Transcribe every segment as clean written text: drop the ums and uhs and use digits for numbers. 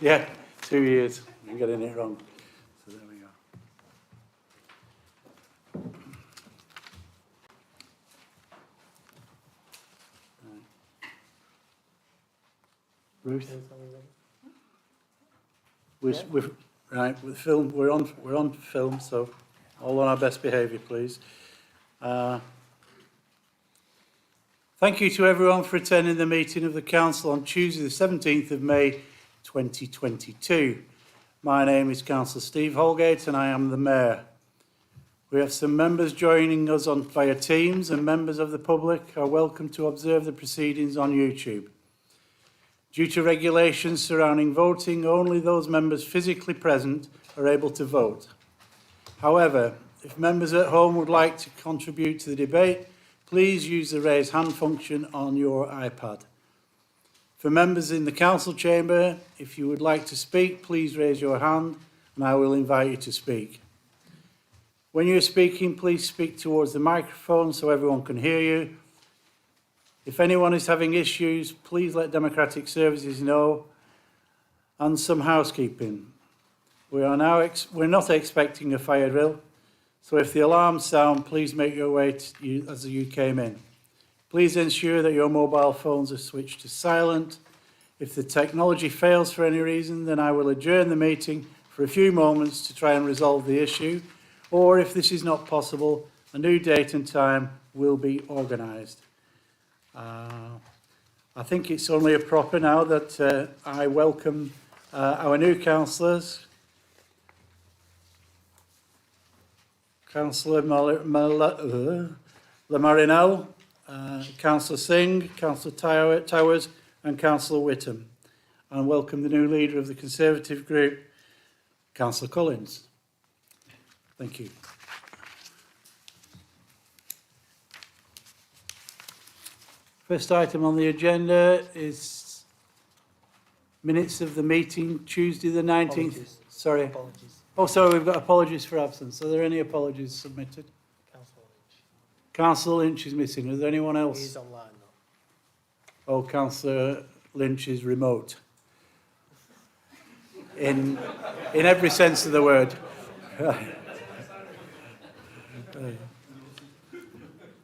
Yeah, 2 years. I'm getting it wrong. So there we go. Ruth? We've right, with film, we're on film, so all on our best behaviour, please. Thank you to everyone for attending the meeting of the Council on Tuesday the 17th of May 2022. My name is Councillor Steve Holgate and I am the Mayor. We have some members joining us via Teams, and members of the public are welcome to observe the proceedings on YouTube. Due to regulations surrounding voting, only those members physically present are able to vote. However, if members at home would like to contribute to the debate, please use the raise hand function on your iPad. For members in the council chamber, if you would like to speak, please raise your hand and I will invite you to speak. When you're speaking, please speak towards the microphone so everyone can hear you. If anyone is having issues, please let Democratic Services know. And some housekeeping. We're not expecting a fire drill, so if the alarms sound, please make your way as you came in. Please ensure that your mobile phones are switched to silent. If the technology fails for any reason, then I will adjourn the meeting for a few moments to try and resolve the issue, or if this is not possible, a new date and time will be organised. I think it's only proper now that I welcome our new councillors. Councillor Lamarinel, Councillor Singh, Councillor Towers and Councillor Whittam. And welcome the new leader of the Conservative group, Councillor Collins. Thank you. First item on the agenda is minutes of the meeting, Tuesday the 19th. Apologies. Sorry. Apologies. Oh, sorry, we've got apologies for absence. Are there any apologies submitted? Councillor Lynch. Councillor Lynch is missing. Is there anyone else? He's online though. Oh, Councillor Lynch is remote. In every sense of the word. Are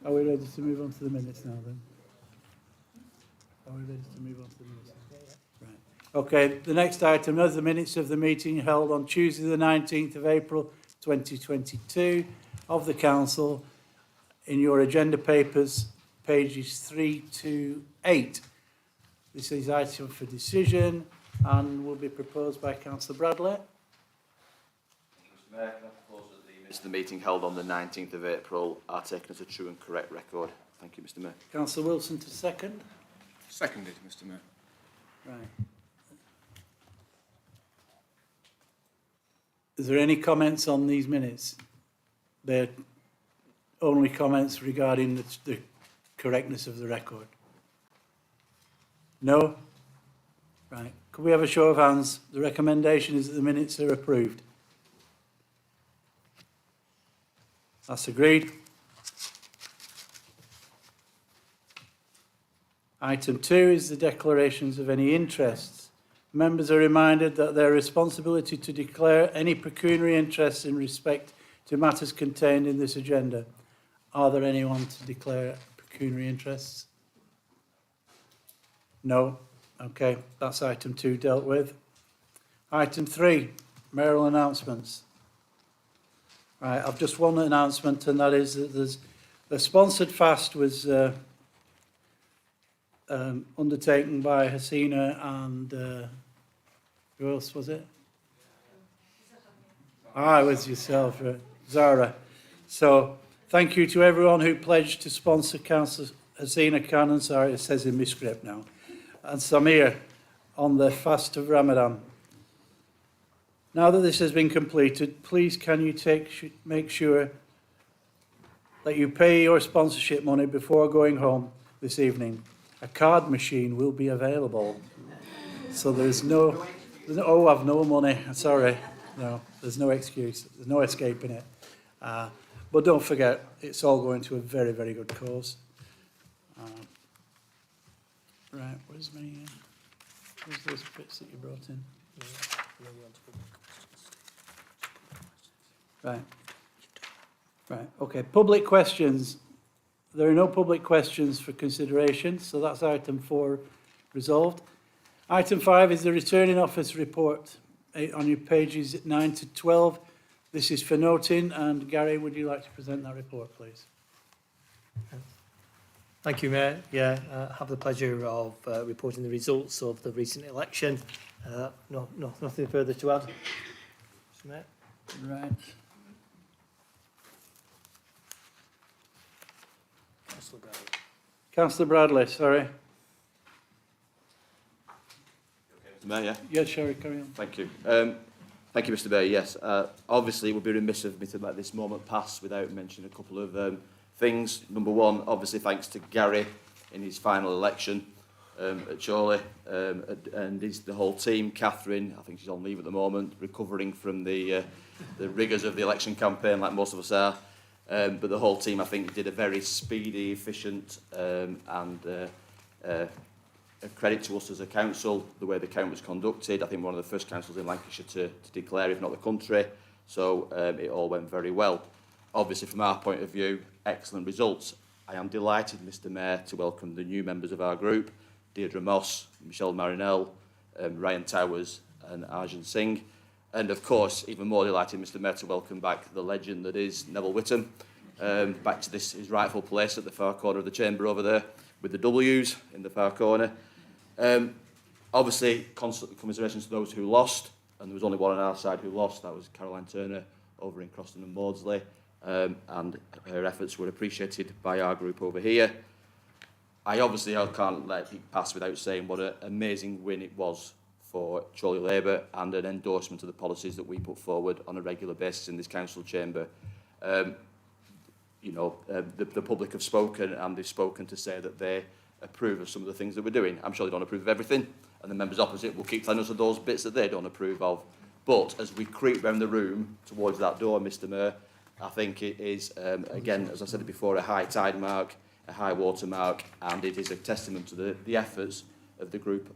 we ready to move on to the minutes now then? Are we ready to move on to the minutes? Right. Okay, the next item is the minutes of the meeting held on Tuesday the 19th of April 2022 of the Council. In your agenda papers, pages 3 to 8. This is item for decision and will be proposed by Councillor Bradley. Mr. Mayor, can I propose that the minutes of the meeting held on the 19th of April are taken as a true and correct record? Thank you, Mr. Mayor. Councillor Wilson to second. Seconded, Mr. Mayor. Right. Is there any comments on these minutes? They're only comments regarding the correctness of the record. No? Right. Could we have a show of hands? The recommendation is that the minutes are approved. That's agreed. Item 2 is the declarations of any interests. Members are reminded that their responsibility to declare any pecuniary interests in respect to matters contained in this agenda. Are there anyone to declare pecuniary interests? No? Okay, that's item 2 dealt with. Item 3, mayoral announcements. Right, I've just one announcement, and that is that there's the sponsored fast was undertaken by Hasina and who else was it? It was yourself, Zara. So thank you to everyone who pledged to sponsor Councillor Hasina Khan, sorry, it says in my script now, and Samir on the fast of Ramadan. Now that this has been completed, please can you make sure that you pay your sponsorship money before going home this evening. A card machine will be available. So I've no money, sorry. No, there's no excuse. There's no escaping it. But don't forget, it's all going to a very, very good cause. Right, where's my... Where's those bits that you brought in? Right. Right, okay. Public questions. There are no public questions for consideration, so that's item 4 resolved. Item 5 is the returning officer report on your pages 9 to 12. This is for noting, and Gary, would you like to present that report, please? Thank you, Mayor. Yeah, I have the pleasure of reporting the results of the recent election. Nothing further to add. Mr. Mayor. Right. Councillor Bradley. Councillor Bradley, sorry. Mr. Mayor, yeah? Yes, Sherry, carry on. Thank you. Thank you, Mr. Mayor. Yes, obviously it would be remiss of me to let this moment pass without mentioning a couple of things. Number one, obviously thanks to Gary in his final election at Chorley, and the whole team. Catherine, I think she's on leave at the moment, recovering from the rigours of the election campaign, like most of us are. But the whole team, I think, did a very speedy, efficient, and a credit to us as a council, the way the count was conducted. I think one of the first councils in Lancashire to declare, if not the country. So it all went very well. Obviously, from our point of view, excellent results. I am delighted, Mr. Mayor, to welcome the new members of our group, Deirdre Moss, Michelle Marinell, Ryan Towers and Arjun Singh. And of course, even more delighted, Mr. Mayor, to welcome back the legend that is Neville Whittam, back to his rightful place at the far corner of the chamber over there, with the W's in the far corner. Obviously, constant commiserations to those who lost, and there was only one on our side who lost. That was Caroline Turner over in Croston and Maudsley, and her efforts were appreciated by our group over here. I can't let it pass without saying what an amazing win it was for Chorley Labour, and an endorsement of the policies that we put forward on a regular basis in this council chamber. The public have spoken, and they've spoken to say that they approve of some of the things that we're doing. I'm sure they don't approve of everything, and the members opposite will keep telling us of those bits that they don't approve of. But as we creep round the room towards that door, Mr. Mayor, I think it is, again, as I said before, a high tide mark, a high water mark, and it is a testament to the efforts of the group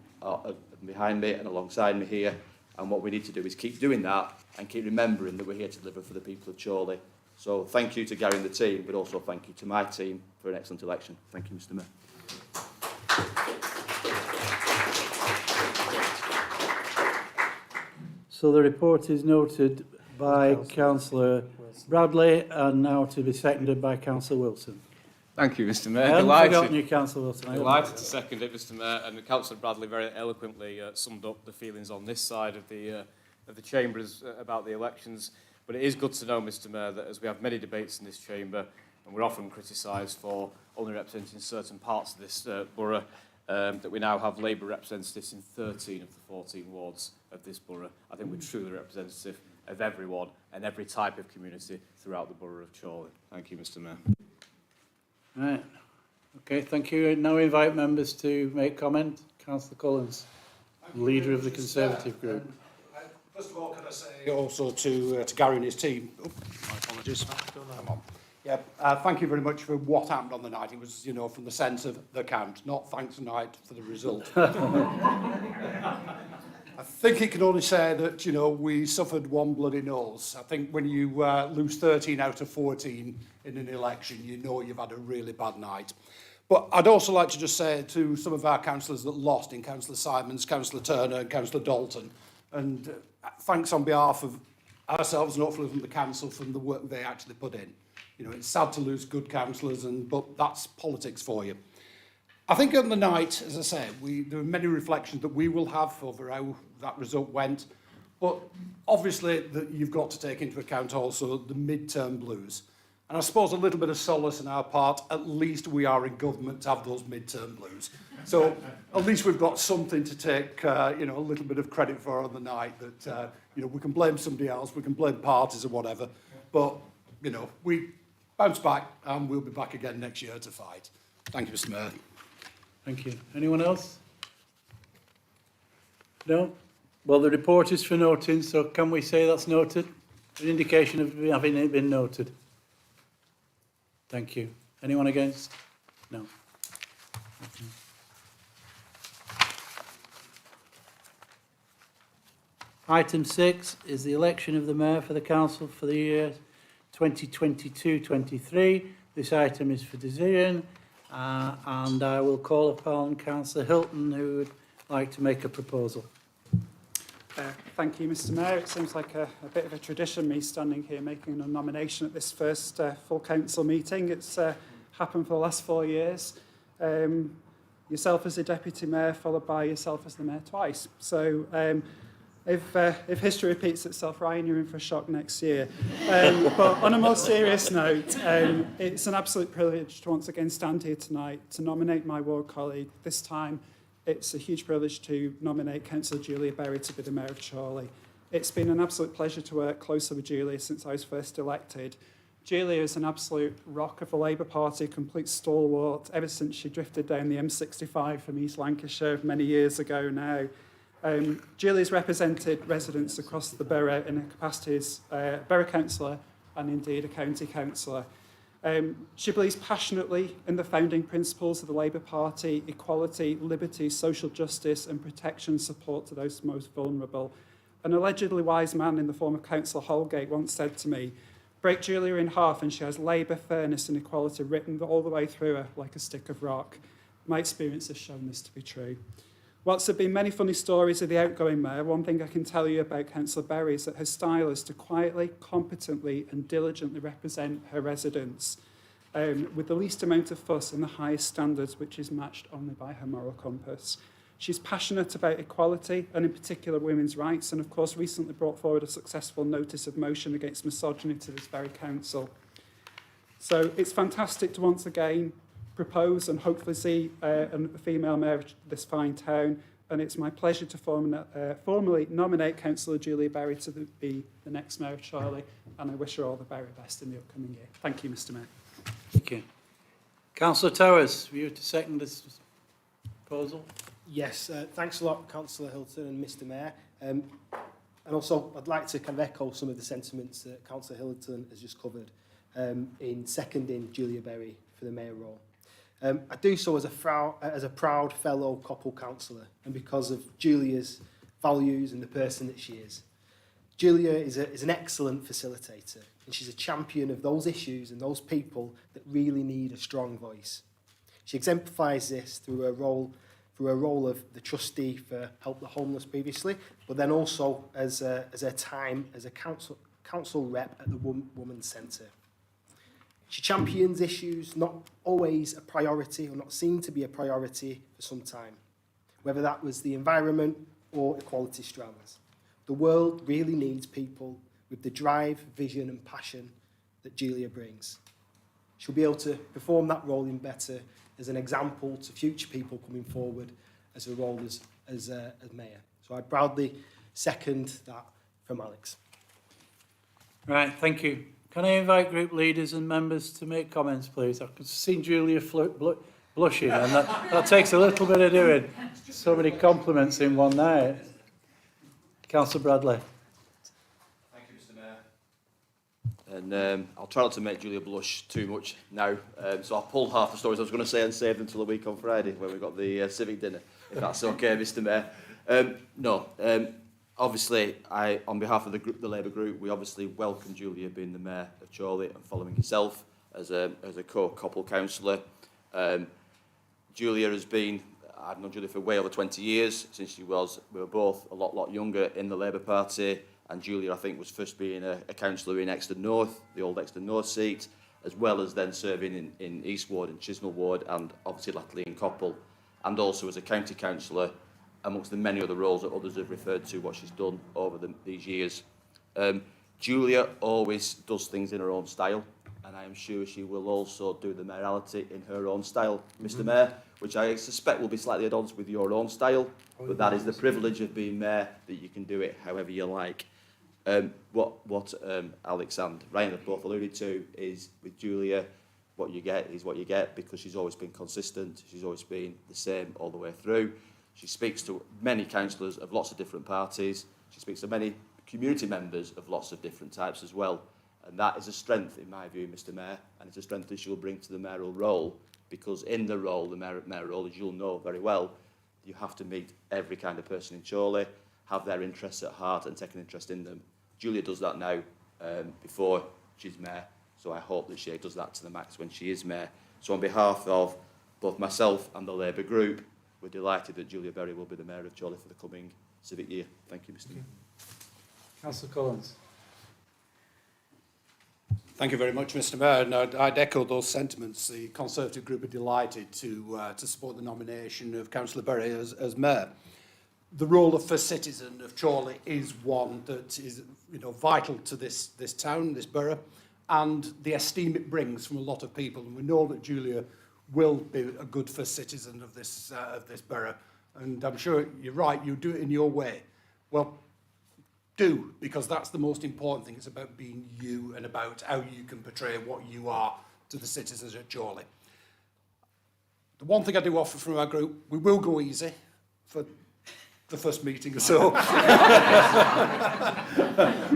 behind me and alongside me here. And what we need to do is keep doing that and keep remembering that we're here to deliver for the people of Chorley. So thank you to Gary and the team, but also thank you to my team for an excellent election. Thank you, Mr. Mayor. So the report is noted by Councillor Bradley, and now to be seconded by Councillor Wilson. Thank you, Mr. I Mayor. haven't Delighted. forgotten you, Councillor Wilson. Delighted to second it, Mr. Mayor, and Councillor Bradley very eloquently summed up the feelings on this side of the chambers about the elections. But it is good to know, Mr. Mayor, that as we have many debates in this chamber, and we're often criticised for only representing certain parts of this borough, that we now have Labour representatives in 13 of the 14 wards of this borough. I think we're truly representative of everyone and every type of community throughout the borough of Chorley. Thank you, Mr. Mayor. Right. Okay, thank you. Now we invite members to make comment. Councillor Collins, leader of the Conservative group. First of all, can I say also to Gary and his team, my apologies. Come on. Yeah, thank you very much for what happened on the night. It was, from the sense of the count, not thanks tonight for the result. I think it can only say that, we suffered one bloody nose. I think when you lose 13 out of 14 in an election, you've had a really bad night. But I'd also like to just say to some of our councillors that lost, in Councillor Simons, Councillor Turner and Councillor Dalton, and thanks on behalf of ourselves and hopefully from the council for the work they actually put in. It's sad to lose good councillors, but that's politics for you. I think on the night, as I say, there are many reflections that we will have over how that result went. But obviously, you've got to take into account also the mid-term blues. And I suppose a little bit of solace on our part, at least we are in government to have those mid-term blues. So at least we've got something to take, a little bit of credit for on the night that, we can blame somebody else, we can blame parties or whatever. But, we bounce back and we'll be back again next year to fight. Thank you, Mr. Mayor. Thank you. Anyone else? No? Well, the report is for noting, so can we say that's noted? An indication of having it been noted. Thank you. Anyone against? No. Okay. Item 6 is the election of the Mayor for the Council for the year 2022-23. This item is for decision, and I will call upon Councillor Hilton, who would like to make a proposal. Thank you, Mr Mayor. It seems like a bit of a tradition, me standing here making a nomination at this first full council meeting. It's happened for the last 4 years. Yourself as the Deputy Mayor, followed by yourself as the Mayor twice. So if history repeats itself, Ryan, you're in for a shock next year. But on a more serious note, it's an absolute privilege to once again stand here tonight to nominate my ward colleague. This time, it's a huge privilege to nominate Councillor Julia Berry to be the Mayor of Chorley. It's been an absolute pleasure to work closely with Julia since I was first elected. Julia is an absolute rock of the Labour Party, complete stalwart, ever since she drifted down the M65 from East Lancashire many years ago now. Julia's represented residents across the borough in her capacity as borough councillor and indeed a county councillor. She believes passionately in the founding principles of the Labour Party: equality, liberty, social justice and protection and support to those most vulnerable. An allegedly wise man in the form of Councillor Holgate once said to me, "Break Julia in half and she has labour, fairness and equality written all the way through her like a stick of rock." My experience has shown this to be true. Whilst there have been many funny stories of the outgoing Mayor, one thing I can tell you about Councillor Berry is that her style is to quietly, competently and diligently represent her residents with the least amount of fuss and the highest standards, which is matched only by her moral compass. She's passionate about equality and in particular women's rights, and of course recently brought forward a successful notice of motion against misogyny to this very council. So it's fantastic to once again propose and hopefully see a female mayor of this fine town, and it's my pleasure to formally nominate Councillor Julia Berry to be the next Mayor of Chorley, and I wish her all the very best in the upcoming year. Thank you, Mr Mayor. Thank you. Councillor Towers, were you to second this proposal? Yes, thanks a lot, Councillor Hilton and Mr Mayor. And also, I'd like to kind of echo some of the sentiments that Councillor Hilton has just covered in seconding Julia Berry for the Mayor role. I do so as a proud fellow Coppell councillor and because of Julia's values and the person that she is. Julia is an excellent facilitator and she's a champion of those issues and those people that really need a strong voice. She exemplifies this through her role of the trustee for Help the Homeless previously, but then also as her time as a council rep at the Women's Centre. She champions issues not always a priority or not seen to be a priority for some time, whether that was the environment or equality strands. The world really needs people with the drive, vision and passion that Julia brings. She'll be able to perform that role in better as an example to future people coming forward as a role as Mayor. So I proudly second that from Alex. Right, thank you. Can I invite group leaders and members to make comments, please? I can see Julia blushing, and that takes a little bit of doing. So many compliments in one night. Councillor Bradley. Thank you, Mr Mayor. And I'll try not to make Julia blush too much now, so I'll pull half the stories I was going to say and save them until a week on Friday when we've got the Civic dinner, if that's okay, Mr Mayor. Obviously, on behalf of the Labour group, we obviously welcome Julia being the Mayor of Chorley and following yourself as a co-Coppell councillor. Julia has been, I've known Julia for way over 20 years, since we were both a lot younger in the Labour Party, and Julia, I think, was first being a councillor in Exton North, the old Exton North seat, as well as then serving in East Ward and Chisnall Ward, and obviously latterly in Coppell, and also as a county councillor, amongst the many other roles that others have referred to, what she's done over these years. Julia always does things in her own style, and I am sure she will also do the mayoralty in her own style, Mr Mayor, which I suspect will be slightly at odds with your own style, but that is the privilege of being Mayor, that you can do it however you like. What Alex and Ryan have both alluded to is, with Julia, what you get is what you get, because she's always been consistent, she's always been the same all the way through. She speaks to many councillors of lots of different parties. She speaks to many community members of lots of different types as well. And that is a strength, in my view, Mr Mayor, and it's a strength that she'll bring to the mayoral role, because in the role, the mayor role, as you'll know very well, you have to meet every kind of person in Chorley, have their interests at heart and take an interest in them. Julia does that now before she's mayor, so I hope that she does that to the max when she is mayor. So on behalf of both myself and the Labour group, we're delighted that Julia Berry will be the mayor of Chorley for the coming civic year. Thank you, Mr. Mayor. Councillor Collins. Thank you very much, Mr. Mayor. And I'd echo those sentiments. The Conservative group are delighted to support the nomination of Councillor Berry as mayor. The role of First Citizen of Chorley is one that is, vital to this town, this borough, and the esteem it brings from a lot of people. And we know that Julia will be a good First Citizen of this borough. And I'm sure you're right, you do it in your way. Well, do, because that's the most important thing. It's about being you and about how you can portray what you are to the citizens of Chorley. The one thing I do offer from our group, we will go easy for the first meeting or so.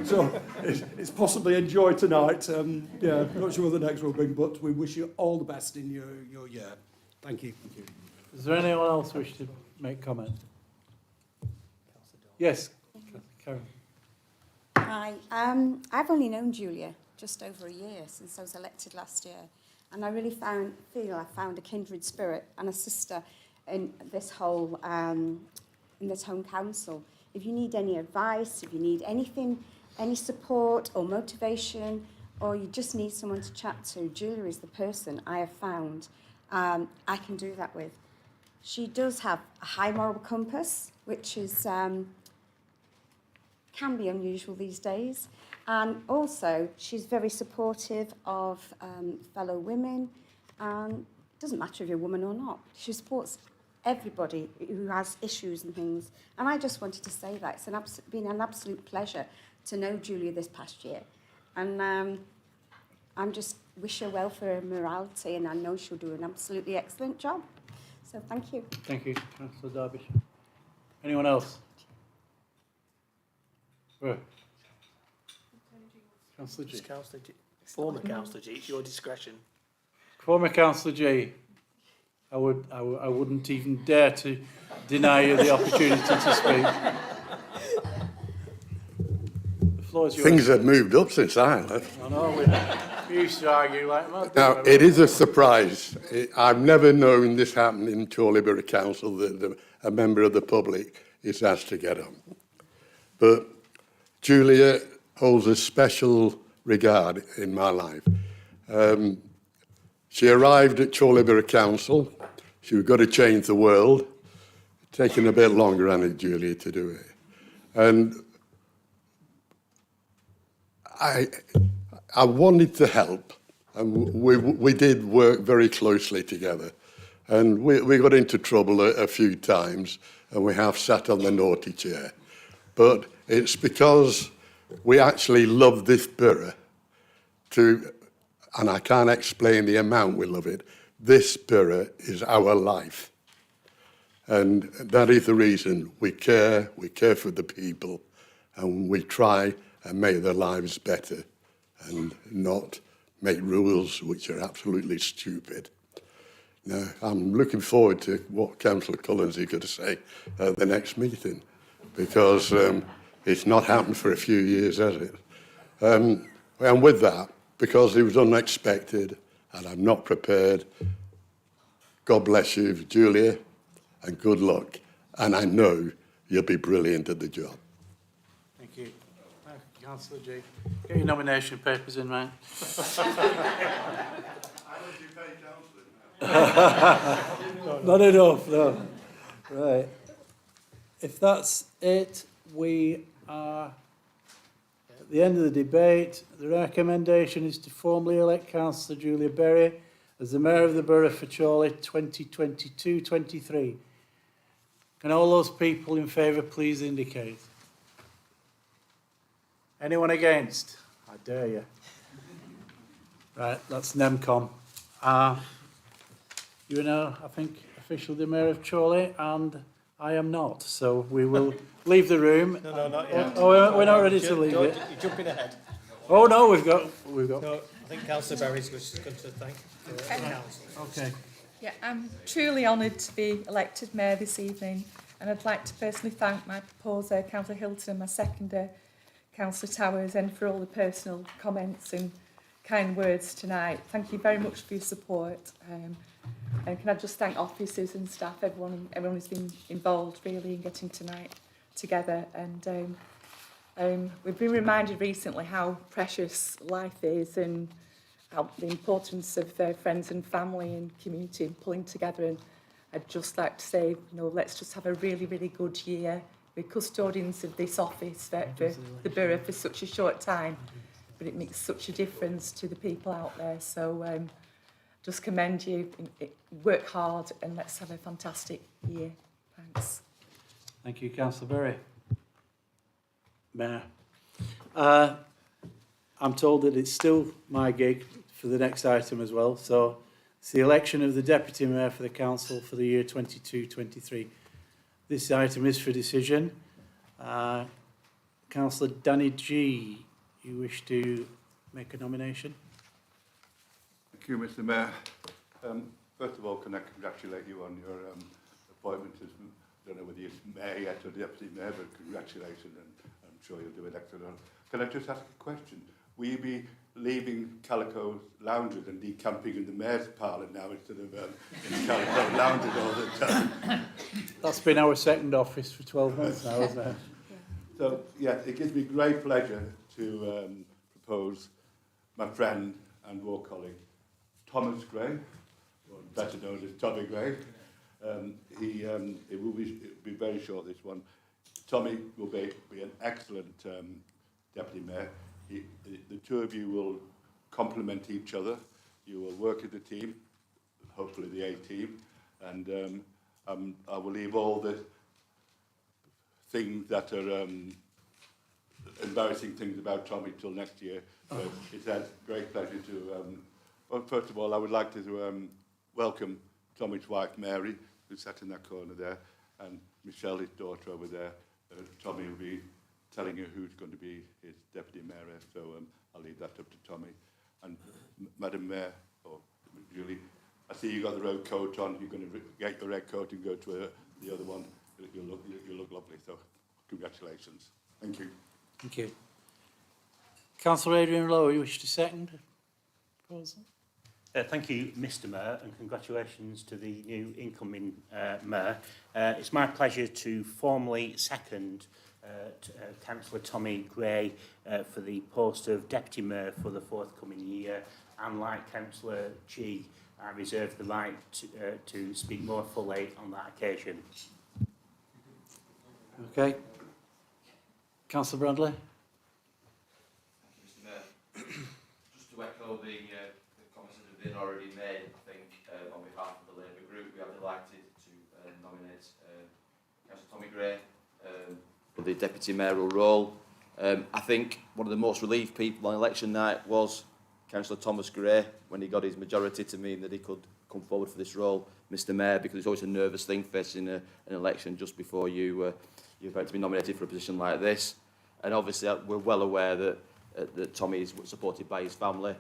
So it's possibly enjoy tonight. Not sure what the next will bring, but we wish you all the best in your year. Thank you. Thank you. Is there anyone else wish to make comment? Yes, Karen. Hi, I've only known Julia just over a year since I was elected last year, and I really feel I found a kindred spirit and a sister in this whole in this home council. If you need any advice, if you need anything, any support or motivation, or you just need someone to chat to, Julia is the person I have found I can do that with. She does have a high moral compass, which is can be unusual these days. And also, she's very supportive of fellow women. It doesn't matter if you're a woman or not. She supports everybody who has issues and things. And I just wanted to say that. It's been an absolute pleasure to know Julia this past year. And I'm just wish her well for her morality, and I know she'll do an absolutely excellent job. So thank you. Thank you, Councillor Derbyshire. Anyone else? Right. Councillor G. Councillor G. Former Councillor G, it's your discretion. Former Councillor G. I wouldn't even dare to deny you the opportunity to speak. The floor is yours. Things have moved up since I left. I know, we used to argue like that. Now, it is a surprise. I've never known this happen in Chorley Borough Council, that a member of the public is asked to get on. But Julia holds a special regard in my life. She arrived at Chorley Borough Council. She was going to change the world. Taking a bit longer, hasn't it, Julia, to do it. And I wanted to help, and we did work very closely together. And we got into trouble a few times, and we have sat on the naughty chair. But it's because we actually love this borough, and I can't explain the amount we love it. This borough is our life. And that is the reason we care for the people, and we try and make their lives better and not make rules which are absolutely stupid. Now, I'm looking forward to what Councillor Collins is going to say at the next meeting, because it's not happened for a few years, has it? And with that, because it was unexpected and I'm not prepared, God bless you, Julia, and good luck. And I know you'll be brilliant at the job. Thank you. Thank you, Councillor G. Get your nomination papers in, mate. Not enough, no. Right. If that's it, we are at the end of the debate. The recommendation is to formally elect Councillor Julia Berry as the Mayor of the Borough for Chorley 2022-23. Can all those people in favour please indicate? Anyone against? I dare you. Right, that's NEMCOM. You are now, I think, officially the Mayor of Chorley, and I am not. So we will leave the room. No, not yet. Oh, we're not ready to leave it. You're jumping ahead. Oh no, we've got. No, I think Councillor Berry's going to thank the council. Okay. Yeah, I'm truly honoured to be elected Mayor this evening. And I'd like to personally thank my proposer, Councillor Hilton, and my seconder, Councillor Towers, and for all the personal comments and kind words tonight. Thank you very much for your support. And can I just thank officers and staff, everyone who's been involved really in getting tonight together. And we've been reminded recently how precious life is and how the importance of friends and family and community and pulling together. And I'd just like to say, let's just have a really, really good year. We're custodians of this office for the borough for such a short time, but it makes such a difference to the people out there. So just commend you, work hard, and let's have a fantastic year. Thanks. Thank you, Councillor Berry. Mayor. I'm told that it's still my gig for the next item as well. So it's the election of the Deputy Mayor for the Council for the year 22-23. This item is for decision. Councillor Danny G, you wish to make a nomination? Thank you, Mr. Mayor. First of all, can I congratulate you on your appointment as, I don't know whether you're Mayor yet or Deputy Mayor, but congratulations, and I'm sure you'll do it excellent. Can I just ask a question? Will you be leaving Calico lounges and decamping in the Mayor's parlour now instead of in Calico lounges all the time? That's been our second office for 12 months now, isn't it? So, yeah, it gives me great pleasure to propose my friend and war colleague, Thomas Gray, or better known as Tommy Gray. It will be very short, this one. Tommy will be an excellent Deputy Mayor. The two of you will complement each other. You will work as a team, hopefully the A team, and I will leave all the things that are embarrassing things about Tommy till next year. So it's a great pleasure to, well, first of all, I would like to welcome Tommy's wife, Mary, who sat in that corner there, and Michelle, his daughter, over there. Tommy will be telling you who's going to be his deputy mayor, so I'll leave that up to Tommy. And Madam Mayor, or Julie, I see you got the red coat on. You're going to get the red coat and go to the other one. You'll look lovely, so congratulations. Thank you. Thank you. Councillor Adrian Lowe, you wish to second the proposal? Thank you, Mr. Mayor, and congratulations to the new incoming Mayor. It's my pleasure to formally second Councillor Tommy Gray for the post of Deputy Mayor for the forthcoming year, and like Councillor G, I reserve the right to speak more fully on that occasion. Okay. Councillor Bradley? Mr. Mayor, just to echo the comments that have been already made, I think on behalf of the Labour Group, we are delighted to nominate Councillor Tommy Gray for the Deputy Mayoral role. I think one of the most relieved people on election night was Councillor Thomas Gray when he got his majority to mean that he could come forward for this role, Mr. Mayor, because it's always a nervous thing facing an election just before you're about to be nominated for a position like this. And obviously we're well aware that Tommy is supported by his family.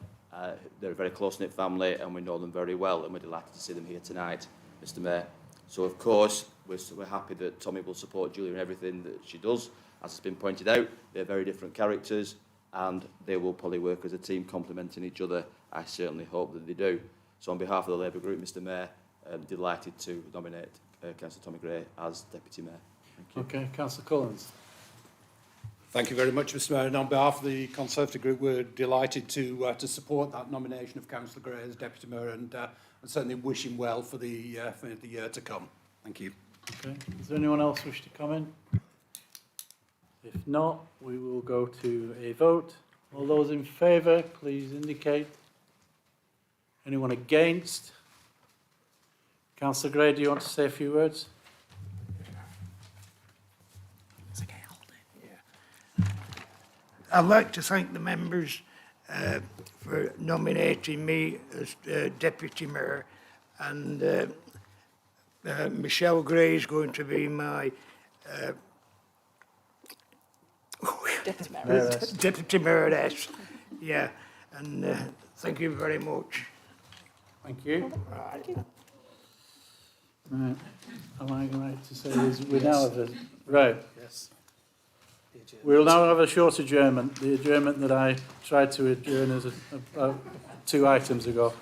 They're a very close-knit family and we know them very well, and we're delighted to see them here tonight, Mr. Mayor. So of course we're happy that Tommy will support Julia in everything that she does. As has been pointed out, they're very different characters and they will probably work as a team complementing each other. I certainly hope that they do. So on behalf of the Labour Group, Mr. Mayor, I'm delighted to nominate Councillor Tommy Gray as Deputy Mayor. Thank you. Okay, Councillor Collins. Thank you very much, Mr. Mayor. And on behalf of the Conservative Group, we're delighted to support that nomination of Councillor Gray as Deputy Mayor, and certainly wish him well for the year to come. Thank you. Okay. Does anyone else wish to comment? If not, we will go to a vote. All those in favour, please indicate. Anyone against? Councillor Gray, do you want to say a few words? I'd like to thank the members for nominating me as Deputy Mayor, and Michelle Gray is going to be my Deputy Mayoress. Yeah, and thank you very much. Thank you. Right. Right. Am I right to say we now have a... Right. Yes. We'll now have a short adjournment, the adjournment that I tried to adjourn as about 2 items ago.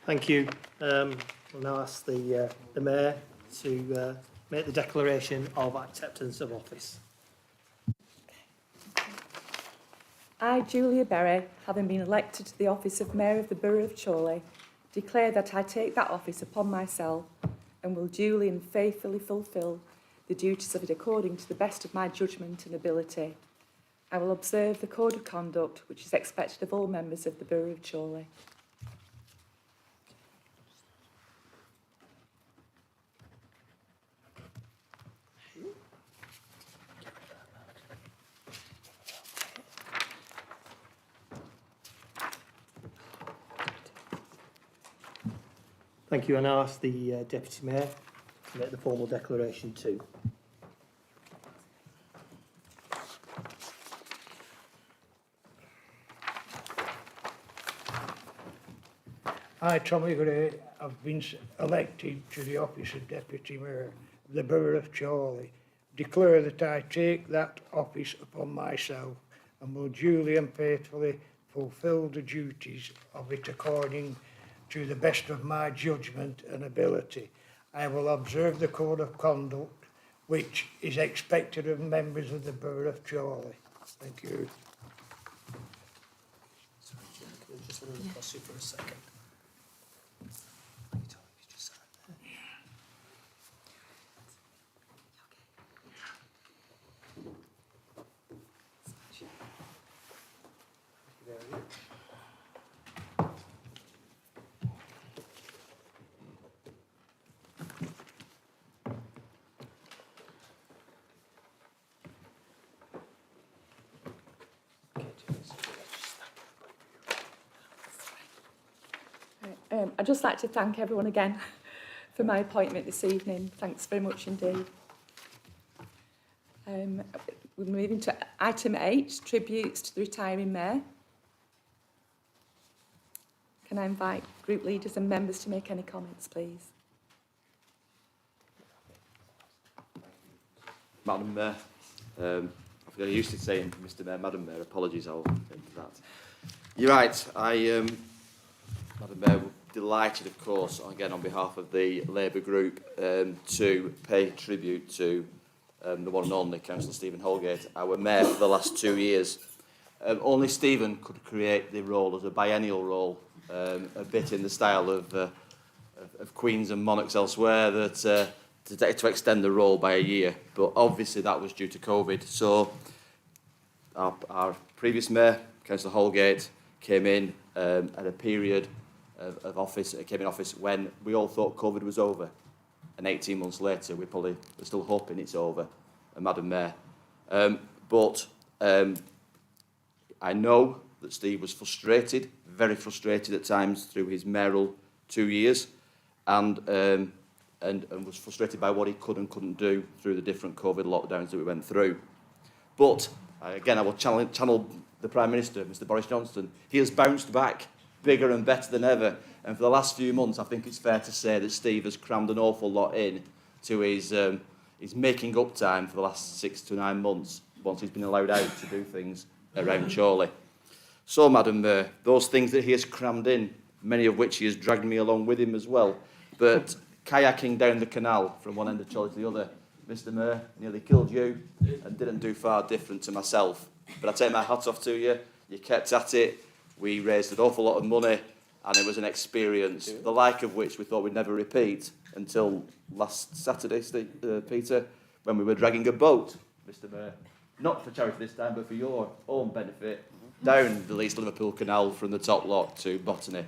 Thank you. We'll now ask the Mayor to make the declaration of acceptance of office. I, Julia Berry, having been elected to the office of Mayor of the Borough of Chorley, declare that I take that office upon myself and will duly and faithfully fulfil the duties of it according to the best of my judgment and ability. I will observe the code of conduct which is expected of all members of the Borough of Chorley. Thank you. I now ask the Deputy Mayor to make the formal declaration too. I, Tommy Gray, have been elected to the office of Deputy Mayor of the Borough of Chorley. Declare that I take that office upon myself and will duly and faithfully fulfil the duties of it according to the best of my judgment and ability. I will observe the code of conduct which is expected of members of the Borough of Chorley. Thank you. Sorry, Jack, we'll just let me pause you for a second. I'd just like to thank everyone again for my appointment this evening. Thanks very much indeed. We're moving to item 8, tributes to the retiring Mayor. Can I invite group leaders and members to make any comments, please? Madam Mayor, I've got used to saying Mr Mayor, Madam Mayor, apologies, I'll get to that. You're right, Madam Mayor, we're delighted, of course, again on behalf of the Labour group, to pay tribute to the one and only Councillor Stephen Holgate, our Mayor for the last 2 years. Only Stephen could create the role as a biennial role, a bit in the style of Queens and monarchs elsewhere, that to extend the role by a year. But obviously that was due to COVID. So our previous Mayor, Councillor Holgate, came in at a period of office, came in office when we all thought COVID was over. And 18 months later, we're still hoping it's over, Madam Mayor. But I know that Steve was frustrated, very frustrated at times through his mayoral 2 years, and was frustrated by what he could and couldn't do through the different COVID lockdowns that we went through. But again, I will channel the Prime Minister, Mr Boris Johnson. He has bounced back bigger and better than ever. And for the last few months, I think it's fair to say that Steve has crammed an awful lot in to his making up time for the last 6 to 9 months, once he's been allowed out to do things around Chorley. So, Madam Mayor, those things that he has crammed in, many of which he has dragged me along with him as well, but kayaking down the canal from one end of Chorley to the other, Mr Mayor, nearly killed you and didn't do far different to myself. But I take my hat off to you. You kept at it. We raised an awful lot of money, and it was an experience, the like of which we thought we'd never repeat until last Saturday, Peter, when we were dragging a boat, Mr Mayor, not for charity this time, but for your own benefit, down the Leeds Liverpool Canal from the top lock to Botany.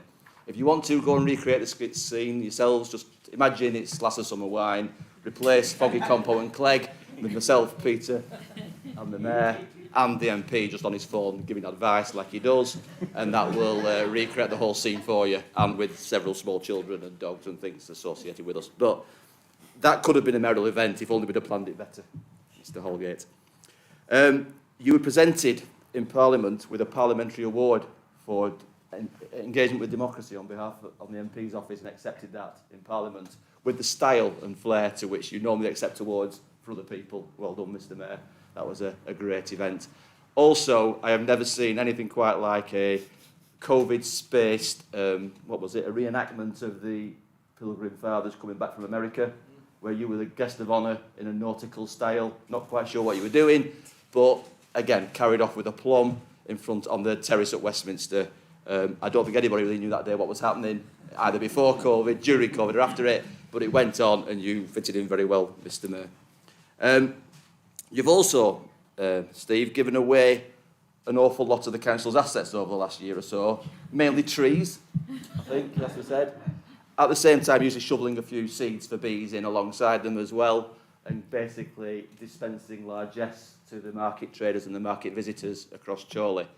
If you want to, go and recreate the scene yourselves. Just imagine it's glass of summer wine, replace Foggy Compo and Clegg with myself, Peter, and the Mayor, and the MP just on his phone giving advice like he does, and that will recreate the whole scene for you, and with several small children and dogs and things associated with us. But that could have been a mayoral event if only we'd have planned it better, Mr Holgate. You were presented in Parliament with a parliamentary award for engagement with democracy on behalf of the MP's office, and accepted that in Parliament with the style and flair to which you normally accept awards for other people. Well done, Mr Mayor. That was a great event. Also, I have never seen anything quite like a COVID-spaced, what was it, a reenactment of the Pilgrim Fathers coming back from America, where you were the guest of honour in a nautical style. Not quite sure what you were doing, but again, carried off with aplomb in front on the terrace at Westminster. I don't think anybody really knew that day what was happening, either before COVID, during COVID, or after it, but it went on, and you fitted in very well, Mr. Mayor. You've also, Steve, given away an awful lot of the council's assets over the last year or so, mainly trees, I think, as we said. At the same time, usually shoveling a few seeds for bees in alongside them as well, and basically dispensing largesse to the market traders and the market visitors across Chorley.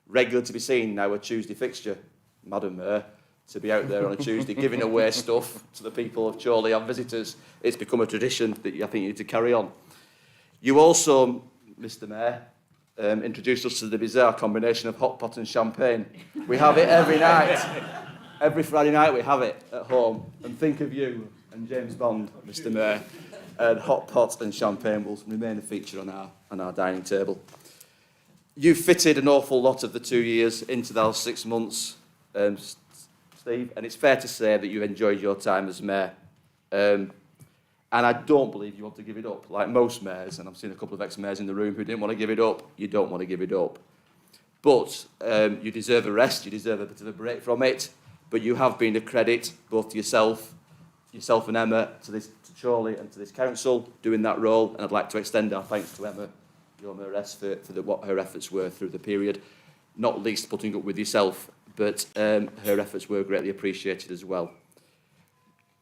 Regular to be seen now, a Tuesday fixture, Madam Mayor, to be out there on a Tuesday giving away stuff to the people of Chorley and visitors. It's become a tradition that I think you need to carry on. You also, Mr. Mayor, introduced us to the bizarre combination of hot pot and champagne. We have it every night. Every Friday night we have it at home. And think of you and James Bond, Mr. Mayor. And hot pot and champagne will remain a feature on our dining table. You fitted an awful lot of the 2 years into those 6 months, Steve, and it's fair to say that you've enjoyed your time as Mayor. And I don't believe you want to give it up, like most mayors, and I've seen a couple of ex-mayors in the room who didn't want to give it up. You don't want to give it up. But you deserve a rest, you deserve a bit of a break from it, but you have been a credit, both to yourself and Emma, to Chorley and to this council, doing that role, and I'd like to extend our thanks to Emma, your mayoress, for what her efforts were through the period, not least putting up with yourself, but her efforts were greatly appreciated as well.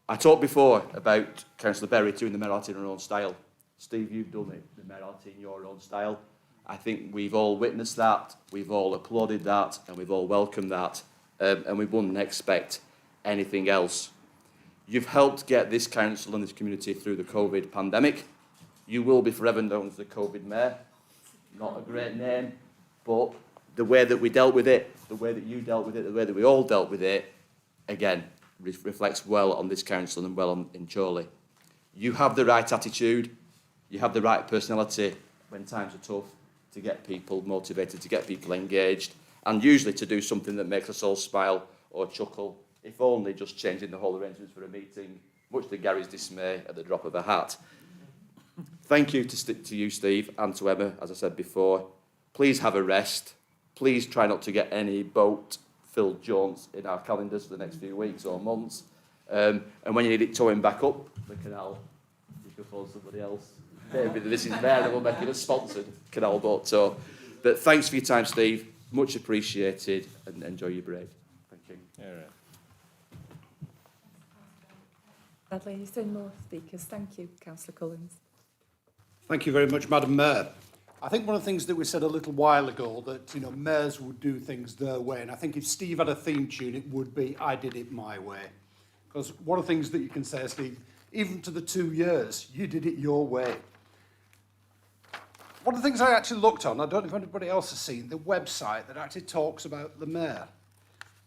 I talked before about Councillor Berry doing the Mayoralty in her own style. Steve, you've done it, the Mayoralty in your own style. I think we've all witnessed that, we've all applauded that, and we've all welcomed that, and we wouldn't expect anything else. You've helped get this council and this community through the COVID pandemic. You will be forever known as the COVID Mayor. Not a great name, but the way that we dealt with it, the way that you dealt with it, the way that we all dealt with it, again, reflects well on this council and well in Chorley. You have the right attitude, you have the right personality when times are tough to get people motivated, to get people engaged, and usually to do something that makes us all smile or chuckle, if only just changing the whole arrangements for a meeting, much to Gary's dismay at the drop of a hat. Thank you to you, Steve, and to Emma, as I said before. Please have a rest. Please try not to get any boat-filled jaunts in our calendars for the next few weeks or months. And when you need it towing back up the canal, you can phone somebody else. Maybe this is there that will make it a sponsored canal boat tour. But thanks for your time, Steve. Much appreciated, and enjoy your break. Thank you. Yeah, right. Bradley, is there more speakers? Thank you, Councillor Collins. Thank you very much, Madam Mayor. I think one of the things that we said a little while ago, that, mayors would do things their way, and I think if Steve had a theme tune, it would be, I did it my way. Because one of the things that you can say, Steve, even to the 2 years, you did it your way. One of the things I actually looked on, I don't know if anybody else has seen, the website that actually talks about the mayor.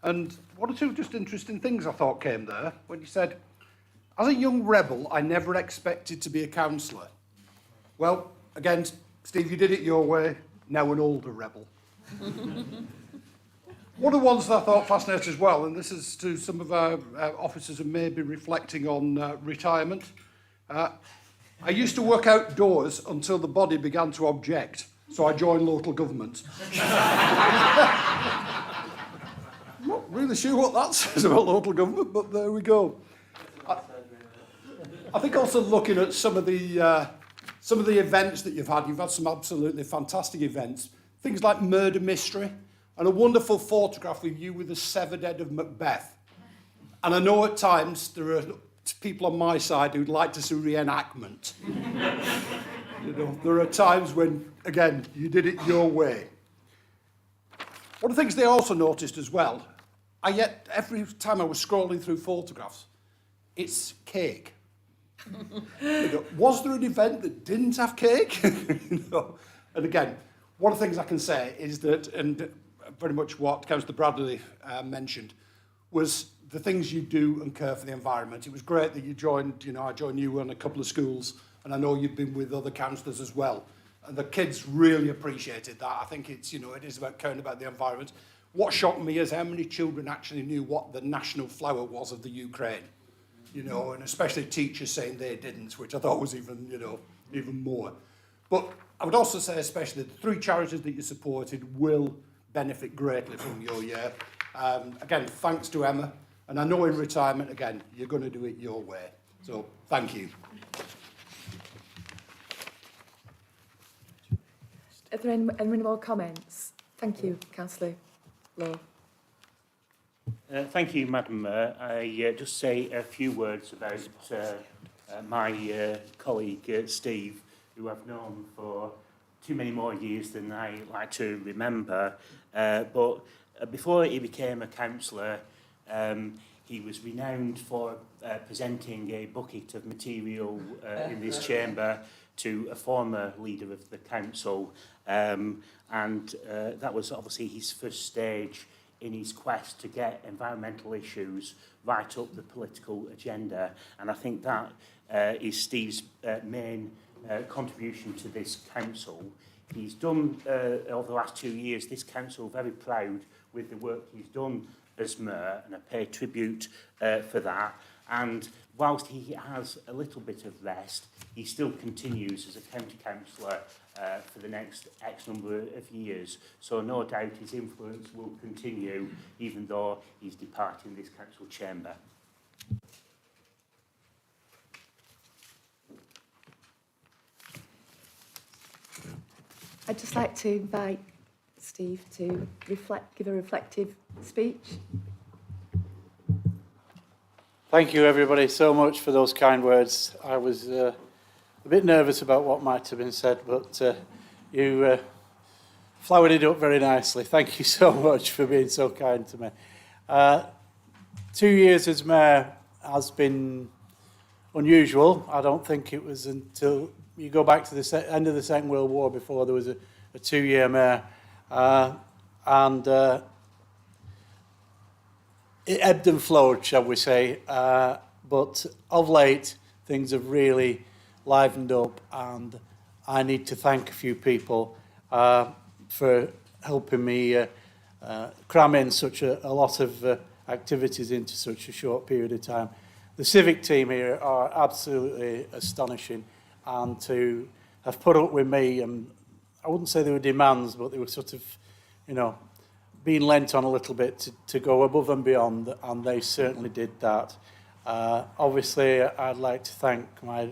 And one or two just interesting things I thought came there, when you said, as a young rebel, I never expected to be a councillor. Well, again, Steve, you did it your way, now an older rebel. One of the ones that I thought fascinating as well, and this is to some of our officers who may be reflecting on retirement. I used to work outdoors until the body began to object, so I joined local government. I'm not really sure what that says about local government, but there we go. I think also looking at some of the events that you've had some absolutely fantastic events. Things like Murder Mystery, and a wonderful photograph of you with the severed head of Macbeth. And I know at times there are people on my side who'd like to see reenactment. There are times when, again, you did it your way. One of the things they also noticed as well, every time I was scrolling through photographs, it's cake. Was there an event that didn't have cake? And again, one of the things I can say is that, and very much what Councillor Bradley mentioned, was the things you do and care for the environment. It was great that you joined, I joined you on a couple of schools, and I know you've been with other councillors as well. And the kids really appreciated that. I think it's, it is about caring about the environment. What shocked me is how many children actually knew what the national flower was of the Ukraine. You know, and especially teachers saying they didn't, which I thought was even, you know, even more. But I would also say especially the 3 charities that you supported will benefit greatly from your year. Again, thanks to Emma. And I know in retirement, again, you're going to do it your way. So, thank you. Are there any more comments? Thank you, Councillor Law. Thank you, Madam Mayor. I just say a few words about my colleague Steve, who I've known for too many more years than I like to remember. But before he became a councillor, he was renowned for presenting a bucket of material in this chamber to a former leader of the council. And that was obviously his first stage in his quest to get environmental issues right up the political agenda. And I think that is Steve's main contribution to this council. He's done, over the last 2 years, this council very proud with the work he's done as mayor, and I pay tribute for that. And whilst he has a little bit of rest, he still continues as a county councillor for the next X number of years. So no doubt his influence will continue, even though he's departing this council chamber. I'd just like to invite Steve to give a reflective speech. Thank you, everybody, so much for those kind words. I was a bit nervous about what might have been said, but you flowered it up very nicely. Thank you so much for being so kind to me. 2 years as mayor has been unusual. I don't think it was until you go back to the end of the Second World War before there was a 2-year mayor. It ebbed and flowed, shall we say, but of late things have really livened up, and I need to thank a few people for helping me cram in such a lot of activities into such a short period of time. The Civic team here are absolutely astonishing, and to have put up with me, and I wouldn't say they were demands, but they were sort of, you know, being lent on a little bit to go above and beyond, and they certainly did that. Obviously, I'd like to thank my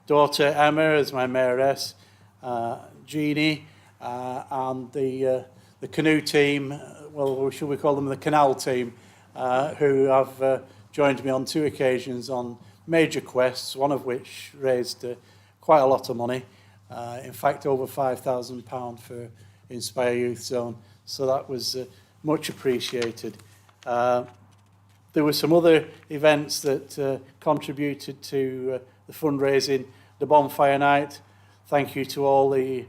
daughter Emma as my mayoress, Jeannie, and the canoe team, well, should we call them the canal team, who have joined me on 2 occasions on major quests, one of which raised quite a lot of money, in fact over £5,000 for Inspire Youth Zone. So that was much appreciated. There were some other events that contributed to the fundraising. The bonfire night. Thank you to all the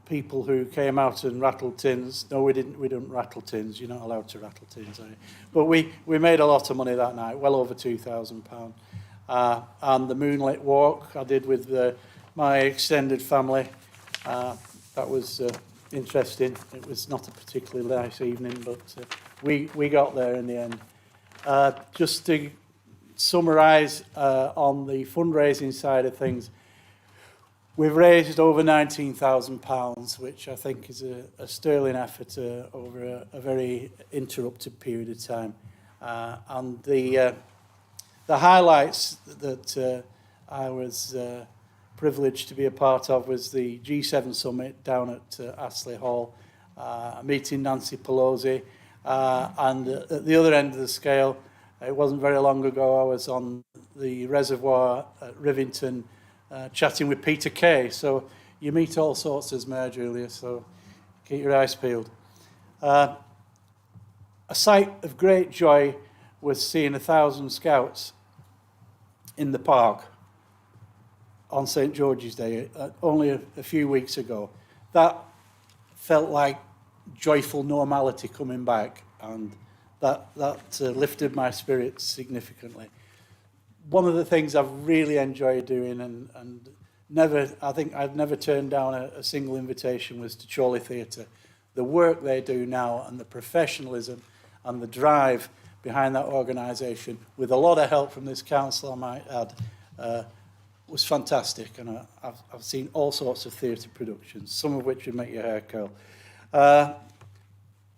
people who came out and rattled tins. No, we didn't. We didn't rattle tins. You're not allowed to rattle tins, are you? But we made a lot of money that night, well over £2,000. And the moonlit walk I did with my extended family. That was interesting. It was not a particularly nice evening, but we got there in the end. Just to summarise on the fundraising side of things, we've raised over £19,000, which I think is a sterling effort over a very interrupted period of time. And the highlights that I was privileged to be a part of was the G7 summit down at Astley Hall, meeting Nancy Pelosi, and at the other end of the scale, it wasn't very long ago, I was on the reservoir at Rivington chatting with Peter Kay. So you meet all sorts as mayor, Julia, so keep your eyes peeled. A sight of great joy was seeing 1,000 scouts in the park on St. George's Day, only a few weeks ago. That felt like joyful normality coming back, and that lifted my spirits significantly. One of the things I've really enjoyed doing, and I think I've never turned down a single invitation, was to Chorley Theatre. the work they do now and the professionalism and the drive behind that organisation, with a lot of help from this council, I might add, was fantastic. And I've seen all sorts of theatre productions, some of which would make your hair curl.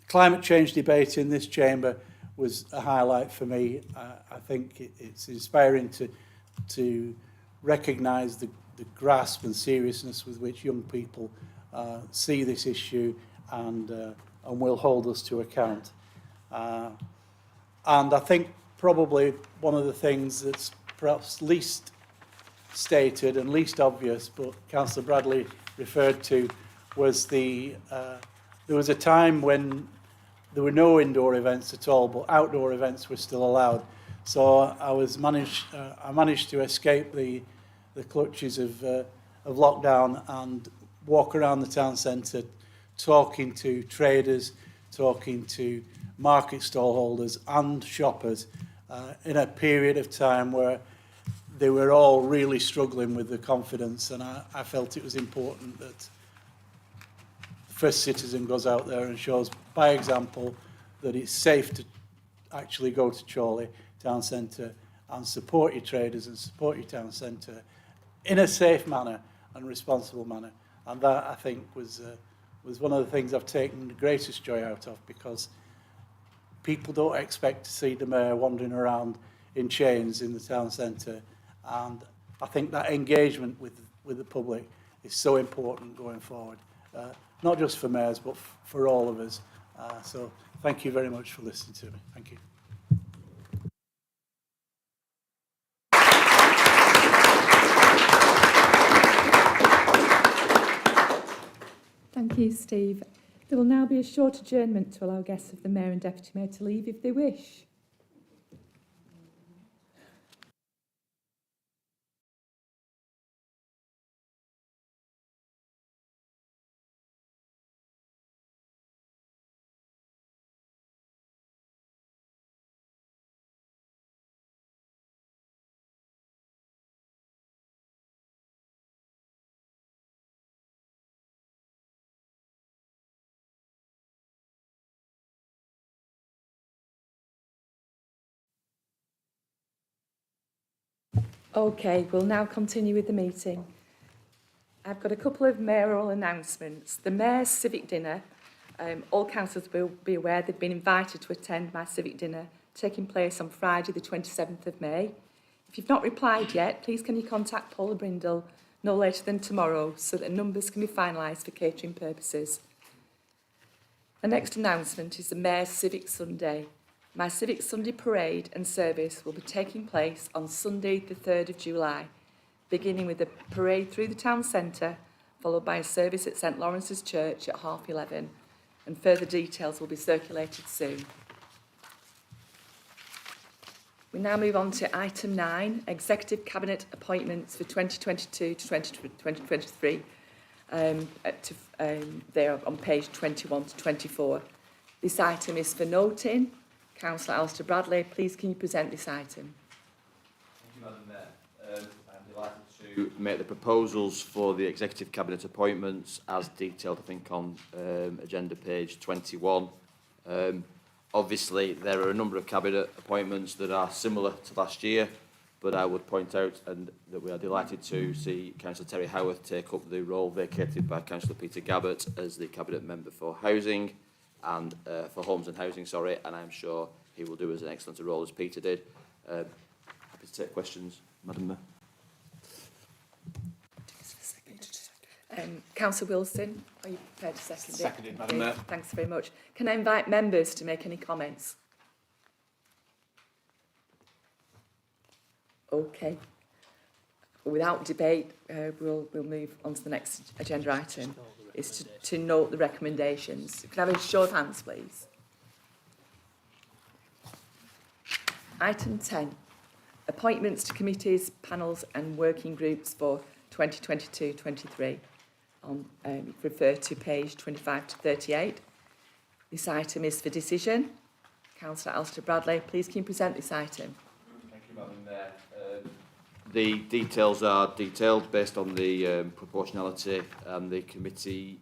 Climate change debate in this chamber was a highlight for me. I think it's inspiring to recognise the grasp and seriousness with which young people see this issue and will hold us to account. And I think probably one of the things that's perhaps least stated and least obvious, but Councillor Bradley referred to, was there was a time when there were no indoor events at all, but outdoor events were still allowed. So I managed to escape the clutches of lockdown and walk around the town centre, talking to traders, talking to market stall holders and shoppers in a period of time where they were all really struggling with the confidence, and I felt it was important that the first citizen goes out there and shows by example that it's safe to actually go to Chorley town centre and support your traders and support your town centre in a safe manner and responsible manner. And that, I think, was one of the things I've taken the greatest joy out of, because people don't expect to see the mayor wandering around in chains in the town centre. And I think that engagement with the public is so important going forward, not just for mayors, but for all of us. So thank you very much for listening to me. Thank you. Thank you, Steve. There will now be a short adjournment to allow guests of the Mayor and Deputy Mayor to leave if they wish. Okay, we'll now continue with the meeting. I've got a couple of mayoral announcements. The Mayor's Civic Dinner, all councillors will be aware they've been invited to attend my Civic Dinner, taking place on Friday the 27th of May. If you've not replied yet, please can you contact Paula Brindle no later than tomorrow so that numbers can be finalised for catering purposes. The next announcement is the Mayor's Civic Sunday. My Civic Sunday parade and service will be taking place on Sunday the 3rd of July, beginning with a parade through the town centre, followed by a service at St Lawrence's Church at 11:30, and further details will be circulated soon. We now move on to item 9, Executive Cabinet appointments for 2022 to 2023. They're on page 21 to 24. This item is for noting. Councillor Alistair Bradley, please can you present this item? Thank you, Madam Mayor. I'm delighted to make the proposals for the Executive Cabinet appointments as detailed, I think, on agenda page 21. Obviously, there are a number of Cabinet appointments that are similar to last year, but I would point out that we are delighted to see Councillor Terry Howarth take up the role vacated by Councillor Peter Gabbett as the Cabinet Member for Housing, and for Homes and Housing, and I'm sure he will do as an excellent a role as Peter did. Happy to take questions, Madam Mayor. Councillor Wilson, are you prepared to second it? Seconded, Madam Mayor. Thanks very much. Can I invite members to make any comments? Okay. Without debate, we'll move on to the next agenda item, is to note the recommendations. Can I have a show of hands, please? Item 10, appointments to committees, panels and working groups for 2022-23. Refer to page 25 to 38. This item is for decision. Councillor Alistair Bradley, please can you present this item? Thank you, Madam Mayor. The details are detailed based on the proportionality and the committee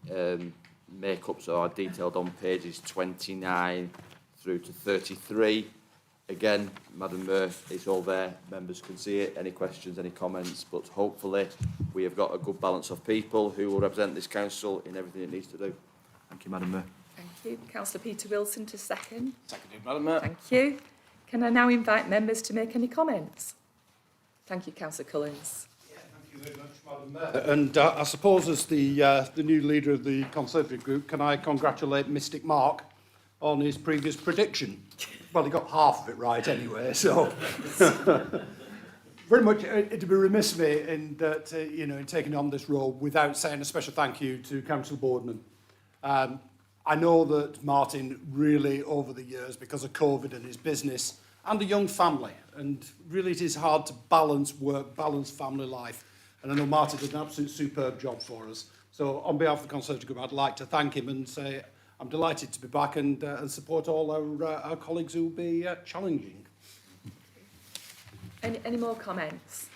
makeups are detailed on pages 29 through to 33. Again, Madam Mayor, it's all there. Members can see it. Any questions, any comments? But hopefully we have got a good balance of people who will represent this council in everything it needs to do. Thank you, Madam Mayor. Thank you. Councillor Peter Wilson to second. Seconded, Madam Mayor. Thank you. Can I now invite members to make any comments? Thank you, Councillor Cullins. Thank you very much, Madam Mayor. And I suppose as the new leader of the Conservative group, can I congratulate Mystic Mark on his previous prediction? Well, he got half of it right anyway, so very much it'd be remiss of me in that in taking on this role without saying a special thank you to Council Boardman. I know that Martin really over the years, because of COVID and his business and a young family, and really it is hard to balance work, balance family life. And I know Martin did an absolute superb job for us. So on behalf of the Conservative Group, I'd like to thank him and say I'm delighted to be back and support all our colleagues who will be challenging. Any more comments?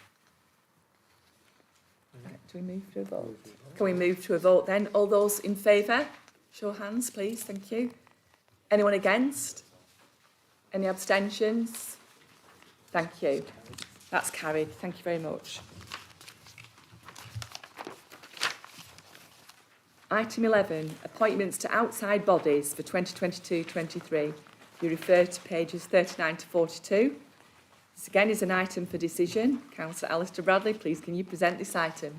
Right, do we move to a vote? Can we move to a vote then? All those in favour? Show of hands, please. Thank you. Anyone against? Any abstentions? Thank you. That's carried. Thank you very much. Item 11, appointments to outside bodies for 2022-23. You refer to pages 39 to 42. This again is an item for decision. Councillor Alistair Bradley, please can you present this item?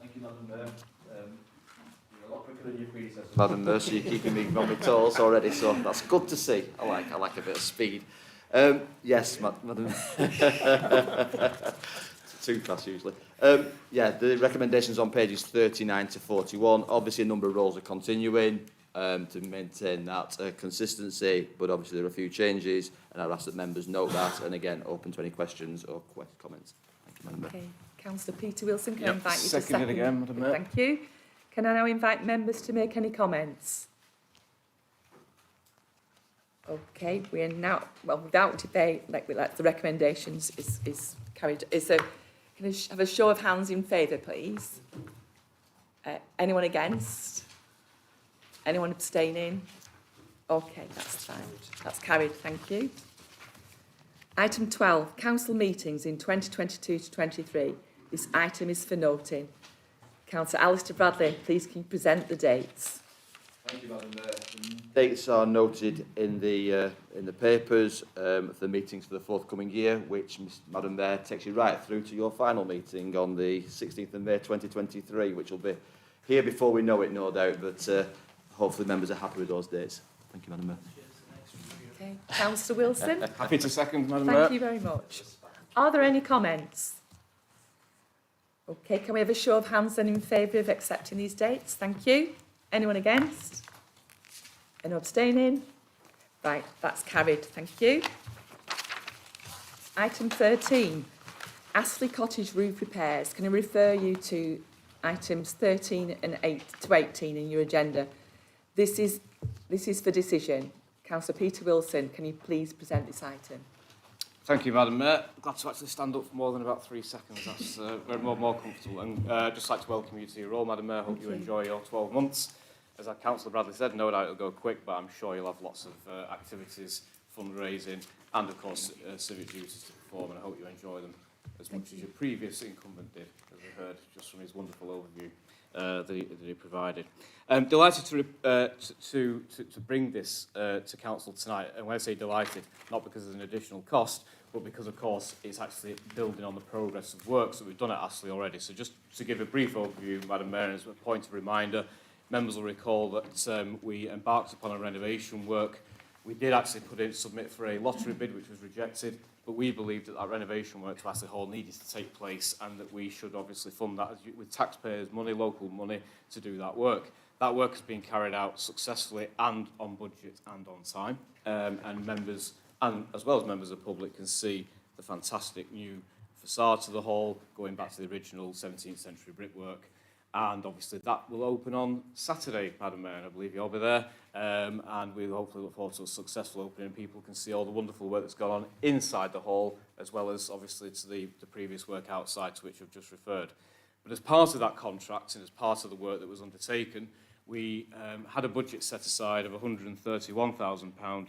Thank you, Madam Mayor. You're a lot quicker than your predecessor, Madam Mayor, so you're keeping me on my toes already, so that's good to see. I like a bit of speed. Yes, Madam Mayor. Too fast usually. The recommendations on pages 39 to 41. Obviously, a number of roles are continuing to maintain that consistency, but obviously there are a few changes, and I'd ask that members note that, and again, open to any questions or comments. Thank you, Madam Mayor. Okay. Councillor Peter Wilson, can I invite you to Seconded second? again, Madam Mayor. Thank you. Can I now invite members to make any comments? Okay, we are now, well, without debate, like the recommendations is carried. Can I have a show of hands in favour, please? Anyone against? Anyone abstaining? Okay, that's fine. That's carried, thank you. Item 12, council meetings in 2022 to 23. This item is for noting. Councillor Alistair Bradley, please can you present the dates? Thank you, Madam Mayor. The dates are noted in the papers for the meetings for the forthcoming year, which Madam Mayor takes you right through to your final meeting on the 16th of May 2023, which will be here before we know it, no doubt, but hopefully members are happy with those dates. Thank you, Madam Mayor. Okay, Councillor Wilson. Happy to second, Madam Mayor. Thank you very much. Are there any comments? Okay, can we have a show of hands then in favour of accepting these dates? Thank you. Anyone against? Any abstaining? Right, that's carried. Thank you. Item 13, Astley Cottage roof repairs. Can I refer you to items 13 and 18 in your agenda? This is for decision. Councillor Peter Wilson, can you please present this item? Thank you, Madam Mayor. Glad to actually stand up for more than about 3 seconds. That's very more comfortable. And just like to welcome you to your role, Madam Mayor. Hope you enjoy your 12 months. As our Councillor Bradley said, no doubt it'll go quick, but I'm sure you'll have lots of activities, fundraising, and of course civic duties to perform. And I hope you enjoy them as much as your previous incumbent did, as we heard just from his wonderful overview that he provided. Delighted to bring this to Council tonight. And when I say delighted, not because there's an additional cost, but because, of course, it's actually building on the progress of works that we've done at Astley already. So just to give a brief overview, Madam Mayor, as a point of reminder, members will recall that we embarked upon a renovation work. We did actually submit for a lottery bid, which was rejected, but we believed that that renovation work to Astley Hall needed to take place and that we should obviously fund that with taxpayers' money, local money, to do that work. That work has been carried out successfully and on budget and on time, and members, and as well as members of the public, can see the fantastic new facade to the hall, going back to the original 17th century brickwork. And obviously that will open on Saturday, Madam Mayor, and I believe you'll be there. And we'll hopefully look forward to a successful opening, and people can see all the wonderful work that's gone on inside the hall, as well as obviously to the previous work outside to which I've just referred. But as part of that contract and as part of the work that was undertaken, we had a budget set aside of £131,000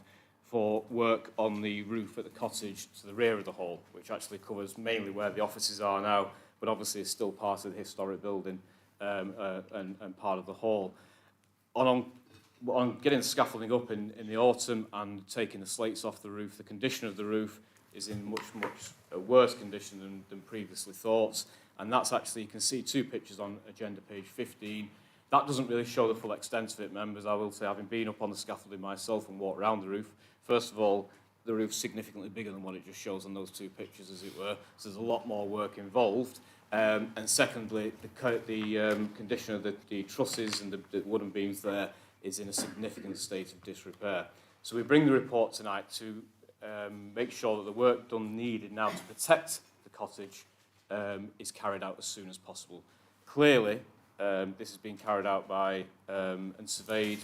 for work on the roof at the cottage to the rear of the hall, which actually covers mainly where the offices are now, but obviously is still part of the historic building and part of the hall. On getting the scaffolding up in the autumn and taking the slates off the roof, the condition of the roof is in much worse condition than previously thought. And that's actually, you can see two pictures on agenda page 15. That doesn't really show the full extent of it, members. I will say, having been up on the scaffolding myself and walked around the roof, first of all, the roof's significantly bigger than what it just shows on those two pictures, as it were. So there's a lot more work involved. And secondly, the condition of the trusses and the wooden beams there is in a significant state of disrepair. So we bring the report tonight to make sure that the work done needed now to protect the cottage is carried out as soon as possible. Clearly, this has been carried out by and surveyed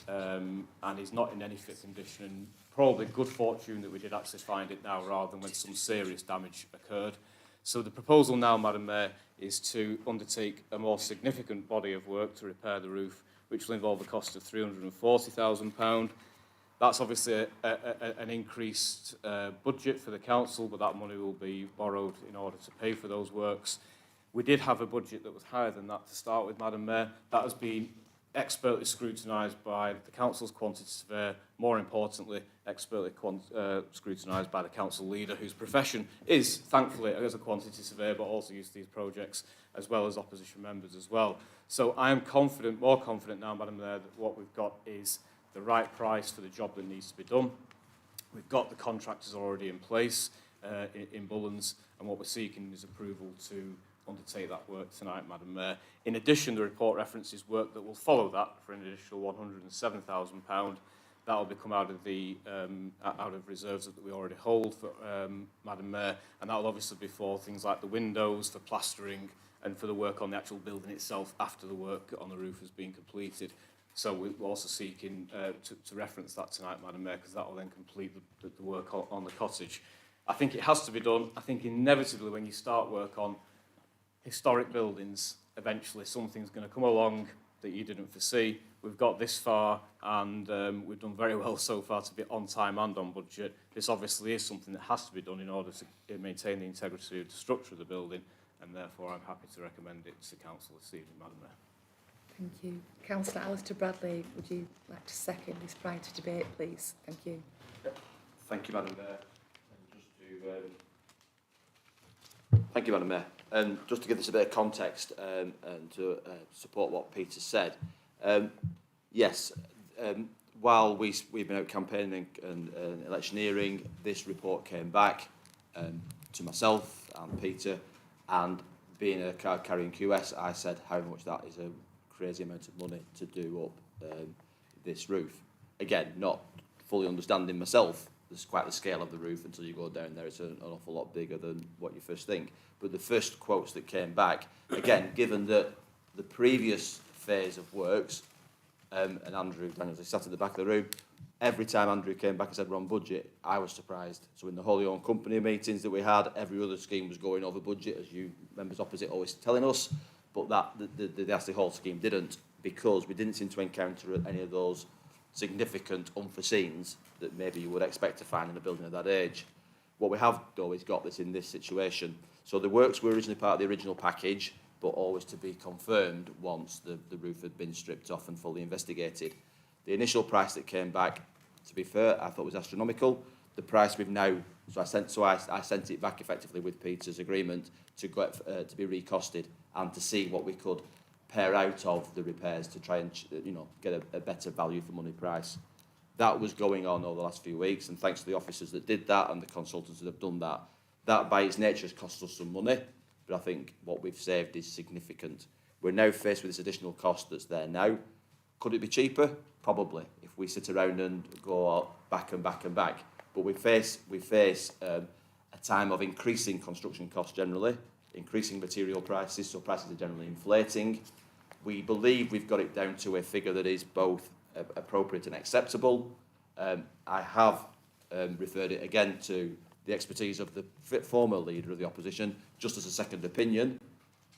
and is not in any fit condition, and probably good fortune that we did actually find it now rather than when some serious damage occurred. So the proposal now, Madam Mayor, is to undertake a more significant body of work to repair the roof, which will involve a cost of £340,000. That's obviously an increased budget for the council, but that money will be borrowed in order to pay for those works. We did have a budget that was higher than that to start with, Madam Mayor. That has been expertly scrutinised by the council's quantity surveyor, more importantly, expertly scrutinised by the council leader, whose profession is, thankfully, as a quantity surveyor, but also used to these projects, as well as opposition members as well. So I am confident, more confident now, Madam Mayor, that what we've got is the right price for the job that needs to be done. We've got the contractors already in place in Bullens, and what we're seeking is approval to undertake that work tonight, Madam Mayor. In addition, the report references work that will follow that for an additional £107,000. That will become out of reserves that we already hold for Madam Mayor, and that will obviously be for things like the windows, for plastering, and for the work on the actual building itself after the work on the roof has been completed. So we're also seeking to reference that tonight, Madam Mayor, because that will then complete the work on the cottage. I think it has to be done. I think inevitably when you start work on historic buildings, eventually something's going to come along that you didn't foresee. We've got this far, and we've done very well so far to be on time and on budget. This obviously is something that has to be done in order to maintain the integrity of the structure of the building, and therefore I'm happy to recommend it to Council this evening, Madam Mayor. Thank you. Councillor Alistair Bradley, would you like to second this prior to debate, please? Thank you. Thank you, Madam Mayor. Thank you, Madam Mayor. Just to give this a bit of context and to support what Peter said, yes, while we've been out campaigning and electioneering, this report came back to myself and Peter, and being a card-carrying QS, I said how much that is a crazy amount of money to do up this roof. Again, not fully understanding myself quite the scale of the roof until you go down there. It's an awful lot bigger than what you first think. But the first quotes that came back, again, given that the previous phase of works, and Andrew Daniels sat at the back of the room, every time Andrew came back and said we're on budget, I was surprised. So in the wholly owned company meetings that we had, every other scheme was going over budget, as you members opposite always telling us, but the Astley Hall scheme didn't, because we didn't seem to encounter any of those significant unforeseens that maybe you would expect to find in a building of that age. What we have, though, is got this in this situation. So the works were originally part of the original package, but always to be confirmed once the roof had been stripped off and fully investigated. The initial price that came back, to be fair, I thought was astronomical. The price we've now, I sent it back effectively with Peter's agreement to be recosted and to see what we could pare out of the repairs to try and get a better value for money price. That was going on over the last few weeks, and thanks to the officers that did that and the consultants that have done that, that by its nature has cost us some money, but I think what we've saved is significant. We're now faced with this additional cost that's there now. Could it be cheaper? Probably, if we sit around and go back and back and back. But we face a time of increasing construction costs generally, increasing material prices, so prices are generally inflating. We believe we've got it down to a figure that is both appropriate and acceptable. I have referred it again to the expertise of the former leader of the opposition, just as a second opinion.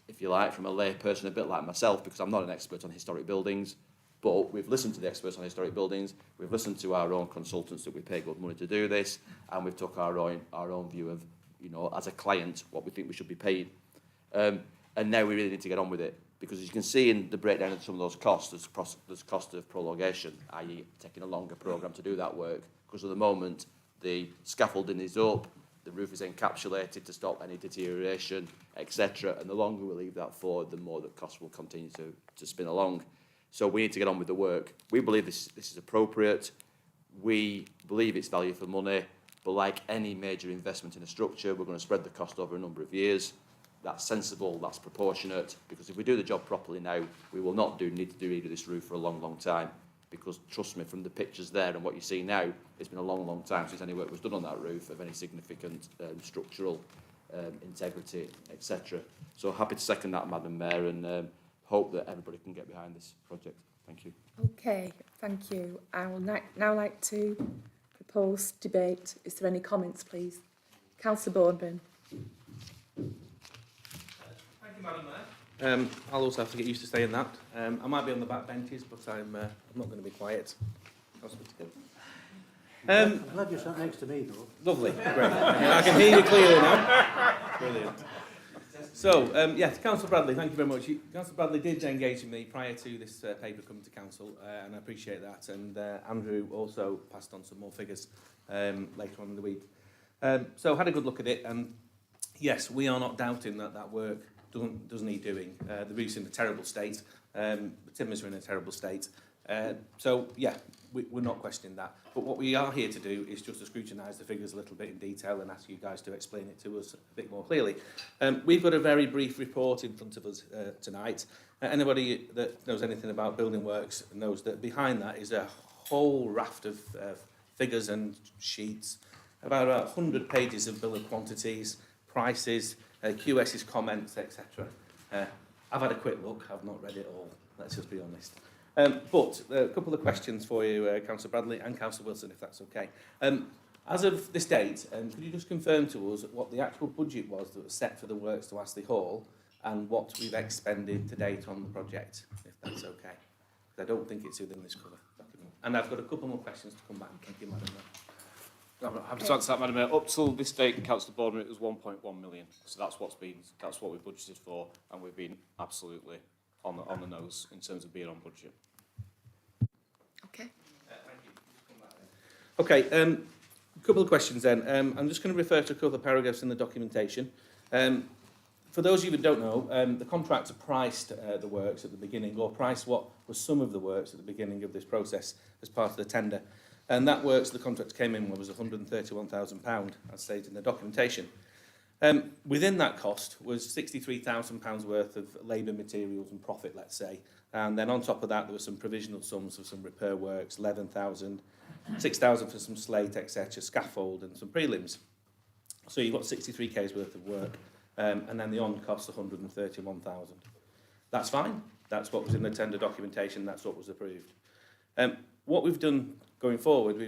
if you like, from a lay person, a bit like myself, because I'm not an expert on historic buildings, but we've listened to the experts on historic buildings, we've listened to our own consultants that we pay good money to do this, and we've took our own view of, you know, as a client, what we think we should be paid. And now we really need to get on with it, because as you can see in the breakdown of some of those costs, there's cost of prolongation, i.e. taking a longer programme to do that work, because at the moment the scaffolding is up, the roof is encapsulated to stop any deterioration, etc. And the longer we leave that for, the more the costs will continue to spin along. So we need to get on with the work. We believe this is appropriate. We believe it's value for money, but like any major investment in a structure, we're going to spread the cost over a number of years. That's sensible, that's proportionate, because if we do the job properly now, we will not need to do this roof for a long, long time. Because trust me, from the pictures there and what you see now, it's been a long, long time since any work was done on that roof of any significant structural integrity, etc. So happy to second that, Madam Mayor, and hope that everybody can get behind this project. Thank you. Okay, thank you. I will now like to propose debate. Is there any comments, please? Councillor Bourne. Thank you, Madam Mayor. I'll also have to get used to saying that. I might be on the back benches, but I'm not going to be quiet. I'm glad you're sat next to me, though. Lovely, great. I can hear you clearly now. Brilliant. So, yes, Councillor Bradley, thank you very much. Councillor Bradley did engage with me prior to this paper coming to Council, and I appreciate that. And Andrew also passed on some more figures later on in the week. So, had a good look at it, and yes, we are not doubting that work does need doing. The roof's in a terrible state, the timbers are in a terrible state. So, yeah, we're not questioning that. But what we are here to do is just to scrutinise the figures a little bit in detail and ask you guys to explain it to us a bit more clearly. We've got a very brief report in front of us tonight. Anybody that knows anything about building works knows that behind that is a whole raft of figures and sheets, about 100 pages of bill of quantities, prices, QS's comments, etc. I've had a quick look, I've not read it all, let's just be honest. But a couple of questions for you, Councillor Bradley and Councillor Wilson, if that's okay. As of this date, could you just confirm to us what the actual budget was that was set for the works to Astley Hall and what we've expended to date on the project, if that's okay? I don't think it's within this cover document. And I've got a couple more questions to come back. Thank you, Madam Mayor. I'm happy to answer that, Madam Mayor. Up till this date, Councillor Boardman, it was 1.1 million. So that's what we budgeted for, and we've been absolutely on the nose in terms of being on budget. Okay. Okay, a couple of questions then. I'm just going to refer to a couple of paragraphs in the documentation. For those of you who don't know, the contractor priced the works at the beginning, or priced what was some of the works at the beginning of this process as part of the tender. And that works the contractor came in with was £131,000, as stated in the documentation. Within that cost was £63,000 worth of labour, materials and profit, let's say. And then on top of that, there were some provisional sums of some repair works, 11,000, 6,000 for some slate, etc., scaffold and some prelims. So you've got 63k's worth of work, and then the on cost 131,000. That's fine. That's what was in the tender documentation. That's what was approved. What we've done going forward,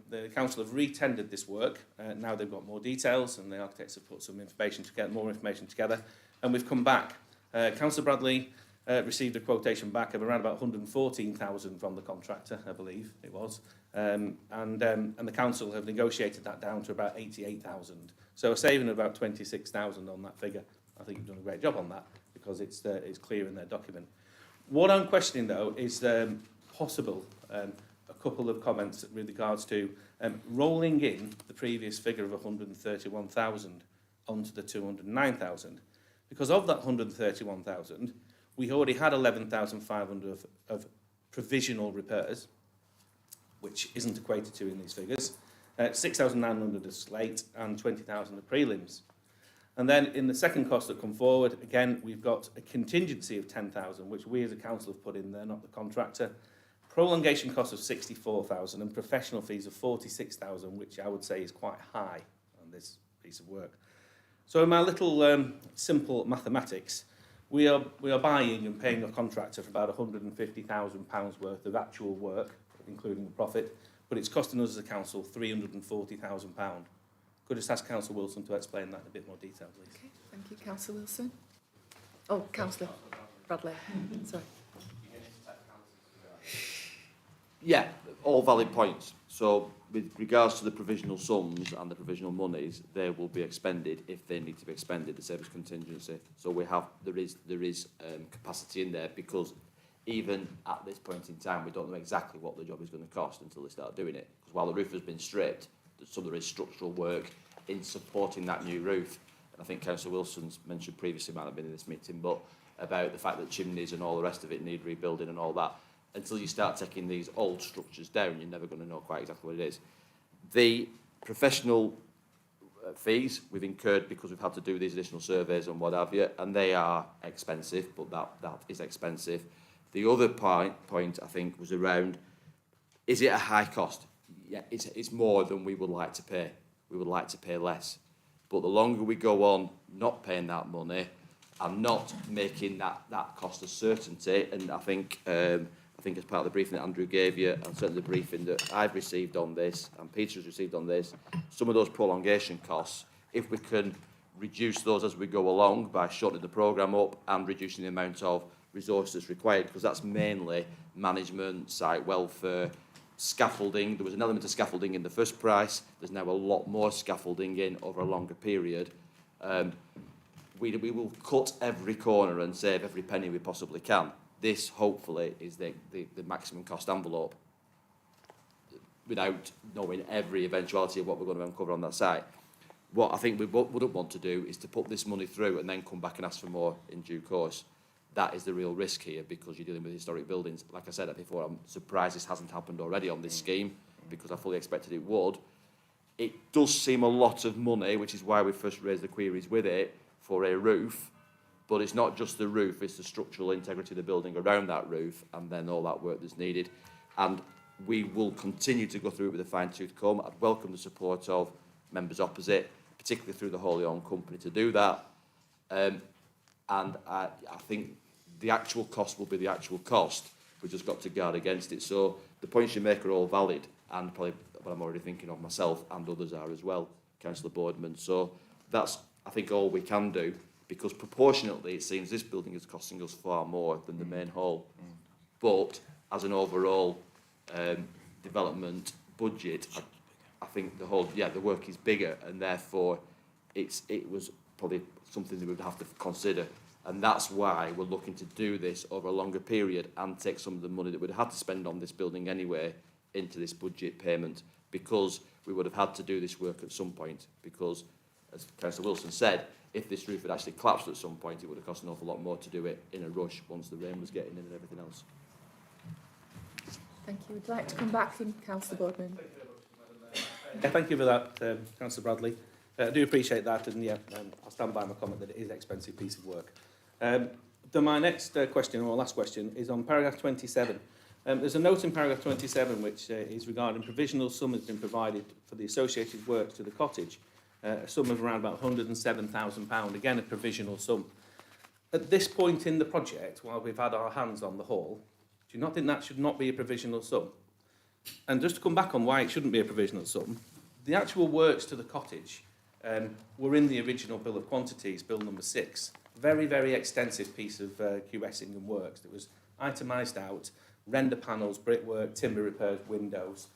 the council have re-tendered this work. Now they've got more details, and the architects have put some information together, more information together, and we've come back. Councillor Bradley received a quotation back of around about 114,000 from the contractor, I believe it was, and the council have negotiated that down to about 88,000. So a saving of about 26,000 on that figure. I think you've done a great job on that because it's clear in their document. What I'm questioning though is possible. A couple of comments with regards to rolling in the previous figure of 131,000 onto the 209,000. Because of that 131,000, we already had 11,500 of provisional repairs, which isn't equated to in these figures, 6,900 of slate and 20,000 of prelims. And then in the second cost that come forward, again, we've got a contingency of 10,000, which we as a council have put in there, not the contractor. Prolongation cost of 64,000 and professional fees of 46,000, which I would say is quite high on this piece of work. So in my little simple mathematics, we are buying and paying a contractor for about £150,000 worth of actual work, including the profit, but it's costing us as a council £340,000. Could I just ask Councillor Wilson to explain that in a bit more detail, please? Okay, thank you, Councillor Wilson. Oh, Councillor Bradley. Sorry. Yeah, all valid points. So with regards to the provisional sums and the provisional monies, they will be expended if they need to be expended, the service contingency. So there is capacity in there, because even at this point in time, we don't know exactly what the job is going to cost until they start doing it. Because while the roof has been stripped, there is structural work in supporting that new roof. And I think Councillor Wilson's mentioned previously, might have been in this meeting, but about the fact that chimneys and all the rest of it need rebuilding and all that. Until you start taking these old structures down, you're never going to know quite exactly what it is. The professional fees we've incurred because we've had to do these additional surveys and what have you, and they are expensive, but that is expensive. The other point I think was around, is it a high cost? Yeah, it's more than we would like to pay. We would like to pay less. But the longer we go on not paying that money and not making that cost a certainty, and I think as part of the briefing that Andrew gave you, and certainly the briefing that I've received on this, and Peter's received on this, some of those prolongation costs, if we can reduce those as we go along by shortening the programme up and reducing the amount of resources required, because that's mainly management, site welfare, scaffolding. There was an element of scaffolding in the first price. There's now a lot more scaffolding in over a longer period. We will cut every corner and save every penny we possibly can. This, hopefully, is the maximum cost envelope without knowing every eventuality of what we're going to uncover on that site. What I think we wouldn't want to do is to put this money through and then come back and ask for more in due course. That is the real risk here, because you're dealing with historic buildings. Like I said before, I'm surprised this hasn't happened already on this scheme, because I fully expected it would. It does seem a lot of money, which is why we first raised the queries with it, for a roof. But it's not just the roof, it's the structural integrity of the building around that roof, and then all that work that's needed. And we will continue to go through it with a fine-tooth comb. I'd welcome the support of members opposite, particularly through the wholly owned company, to do that. And I think the actual cost will be the actual cost. We've just got to guard against it. So the points you make are all valid, and probably what I'm already thinking of myself, and others are as well, Councillor Boardman. So that's, I think, all we can do, because proportionately it seems this building is costing us far more than the main hall. But as an overall development budget, I think the work is bigger, and therefore it was probably something that we would have to consider. And that's why we're looking to do this over a longer period and take some of the money that we'd have to spend on this building anyway into this budget payment, because we would have had to do this work at some point, because, as Councillor Wilson said, if this roof had actually collapsed at some point, it would have cost an awful lot more to do it in a rush once the rain was getting in and everything else. Thank you. Would you like to come back in, Councillor Boardman? Yeah, thank you for that, Councillor Bradley. I do appreciate that, and I'll stand by my comment that it is an expensive piece of work. My next question, or last question, is on paragraph 27. There's a note in paragraph 27 which is regarding provisional sum has been provided for the associated works to the cottage, a sum of around about £107,000, again a provisional sum. At this point in the project, while we've had our hands on the hall, do you not think that should not be a provisional sum? And just to come back on why it shouldn't be a provisional sum, the actual works to the cottage were in the original bill of quantities, bill number 6. Very, very extensive piece of QSing and works that was itemised out, render panels, brickwork, timber repairs, windows,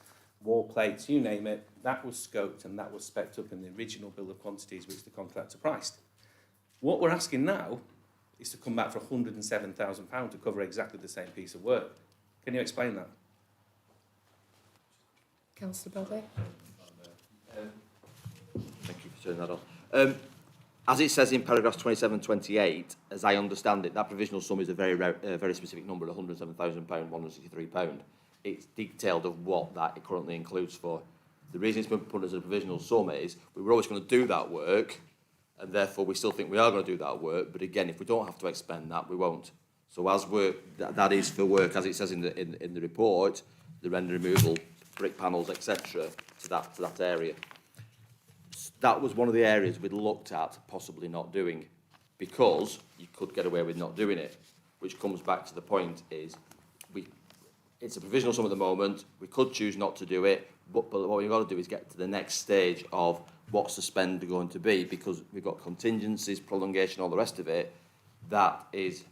wall plates, you name it. That was scoped and that was spec'd up in the original bill of quantities which the contractor priced. What we're asking now is to come back for £107,000 to cover exactly the same piece of work. Can you explain that? Councillor Bradley? Thank you for turning that on. As it says in paragraphs 27 and 28, as I understand it, that provisional sum is a very specific number, £107,000, £163. It's detailed of what that it currently includes for. The reason it's been put as a provisional sum is we were always going to do that work, and therefore we still think we are going to do that work, but again, if we don't have to expend that, we won't. So as work, that is for work, as it says in the report, the render removal, brick panels, etc., to that area. That was one of the areas we'd looked at possibly not doing, because you could get away with not doing it, which comes back to the point is it's a provisional sum at the moment. We could choose not to do it, but what we've got to do is get to the next stage of what's the spend going to be, because we've got contingencies, prolongation, all the rest of it. that is,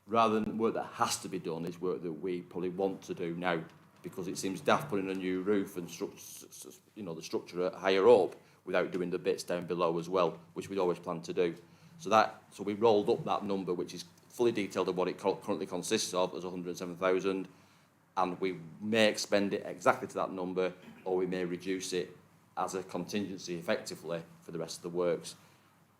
rather than work that has to be done, is work that we probably want to do now, because it seems daft putting a new roof and the structure higher up without doing the bits down below as well, which we'd always planned to do. So we rolled up that number, which is fully detailed of what it currently consists of, as 107,000, and we may expend it exactly to that number, or we may reduce it as a contingency effectively for the rest of the works.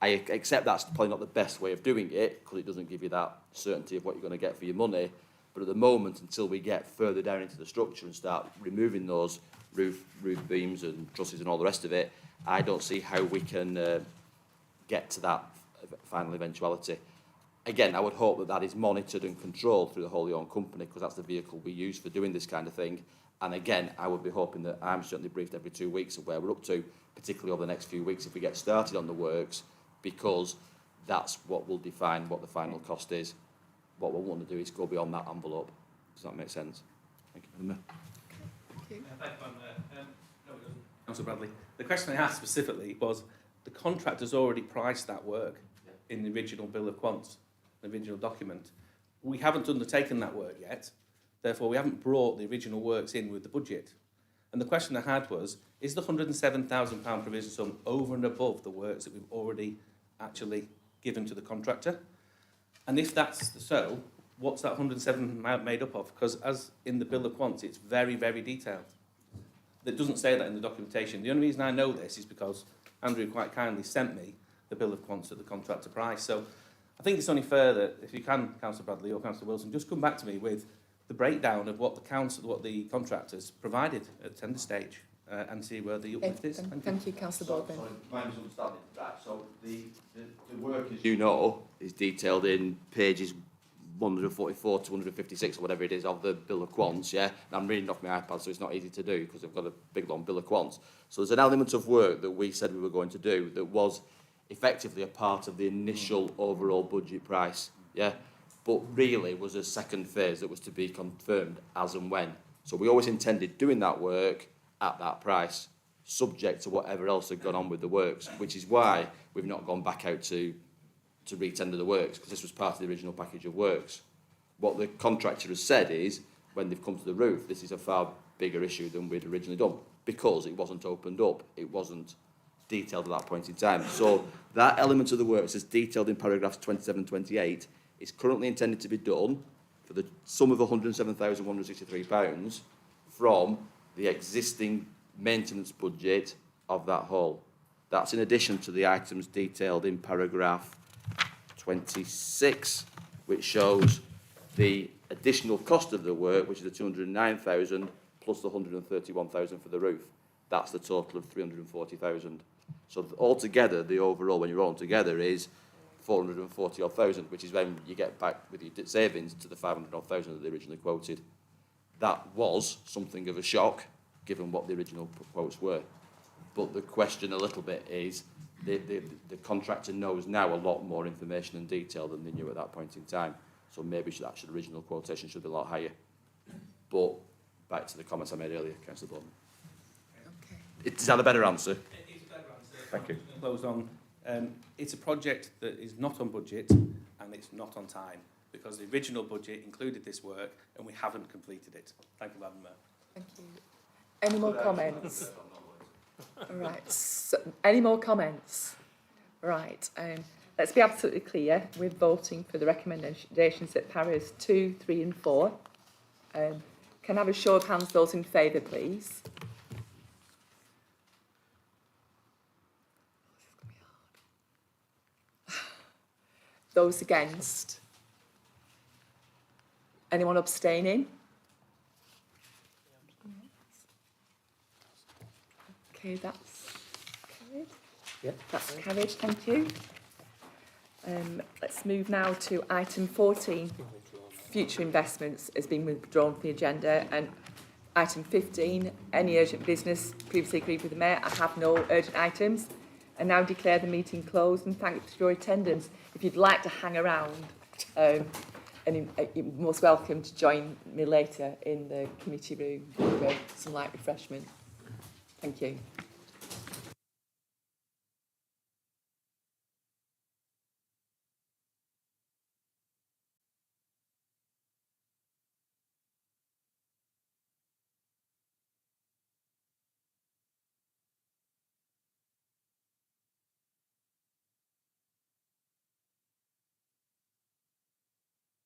I accept that's probably not the best way of doing it, because it doesn't give you that certainty of what you're going to get for your money. But at the moment, until we get further down into the structure and start removing those roof beams and trusses and all the rest of it, I don't see how we can get to that final eventuality. Again, I would hope that that is monitored and controlled through the wholly owned company, because that's the vehicle we use for doing this kind of thing. And again, I would be hoping that I'm certainly briefed every 2 weeks of where we're up to, particularly over the next few weeks if we get started on the works, because that's what will define what the final cost is. What we want to do is go beyond that envelope. Does that make sense? Thank you. Councillor Bradley, the question I asked specifically was, the contractor's already priced that work in the original bill of quants, the original document. We haven't undertaken that work yet, therefore we haven't brought the original works in with the budget. And the question I had was, is the £107,000 provision sum over and above the works that we've already actually given to the contractor? And if that's so, what's that 107 made up of? Because as in the bill of quants, it's very, very detailed. It doesn't say that in the documentation. The only reason I know this is because Andrew quite kindly sent me the bill of quants at the contractor price. So I think it's only fair that if you can, Councillor Bradley or Councillor Wilson, just come back to me with the breakdown of what the contractors provided at tender stage and see where the uplift is. Thank you, Councillor Baldwin. Sorry, my misunderstanding. Right, so the work, as you know, is detailed in pages 144 to 156 or whatever it is of the bill of quants, yeah? And I'm reading off my iPad, so it's not easy to do because I've got a big long bill of quants. So there's an element of work that we said we were going to do that was effectively a part of the initial overall budget price, yeah? But really was a second phase that was to be confirmed as and when. So we always intended doing that work at that price, subject to whatever else had gone on with the works, which is why we've not gone back out to re-tender the works, because this was part of the original package of works. What the contractor has said is, when they've come to the roof, this is a far bigger issue than we'd originally done, because it wasn't opened up, it wasn't detailed at that point in time. So that element of the works, as detailed in paragraphs 27 and 28, is currently intended to be done for the sum of £107,163 from the existing maintenance budget of that hall. That's in addition to the items detailed in paragraph 26, which shows the additional cost of the work, which is the 209,000 plus the 131,000 for the roof. That's the total of 340,000. So altogether, the overall, when you roll them together, is 440,000, which is when you get back with your savings to the 500,000 that they originally quoted. That was something of a shock, given what the original quotes were. But the question a little bit is, the contractor knows now a lot more information and detail than they knew at that point in time. So maybe that original quotation should be a lot higher. But back to the comments I made earlier, Councillor Bowman. Okay. Is that a better answer? It is a better answer. Thank you. Close on. It's a project that is not on budget and it's not on time, because the original budget included this work and we haven't completed it. Thank you, Madam Mayor. Thank you. Any more comments? Right. So, any more comments? Right. Let's be absolutely clear. We're voting for the recommendations at paras 2, 3 and 4. Can I have a show of hands, those in favour, please? Those against? Anyone abstaining? Okay, that's carried. Yep. That's carried, thank you. Let's move now to item 14. Future investments has been withdrawn from the agenda. And item 15, any urgent business previously agreed with the Mayor. I have no urgent items. I now declare the meeting closed and thank you for your attendance. If you'd like to hang around, you're most welcome to join me later in the committee room for some light refreshment. Thank you.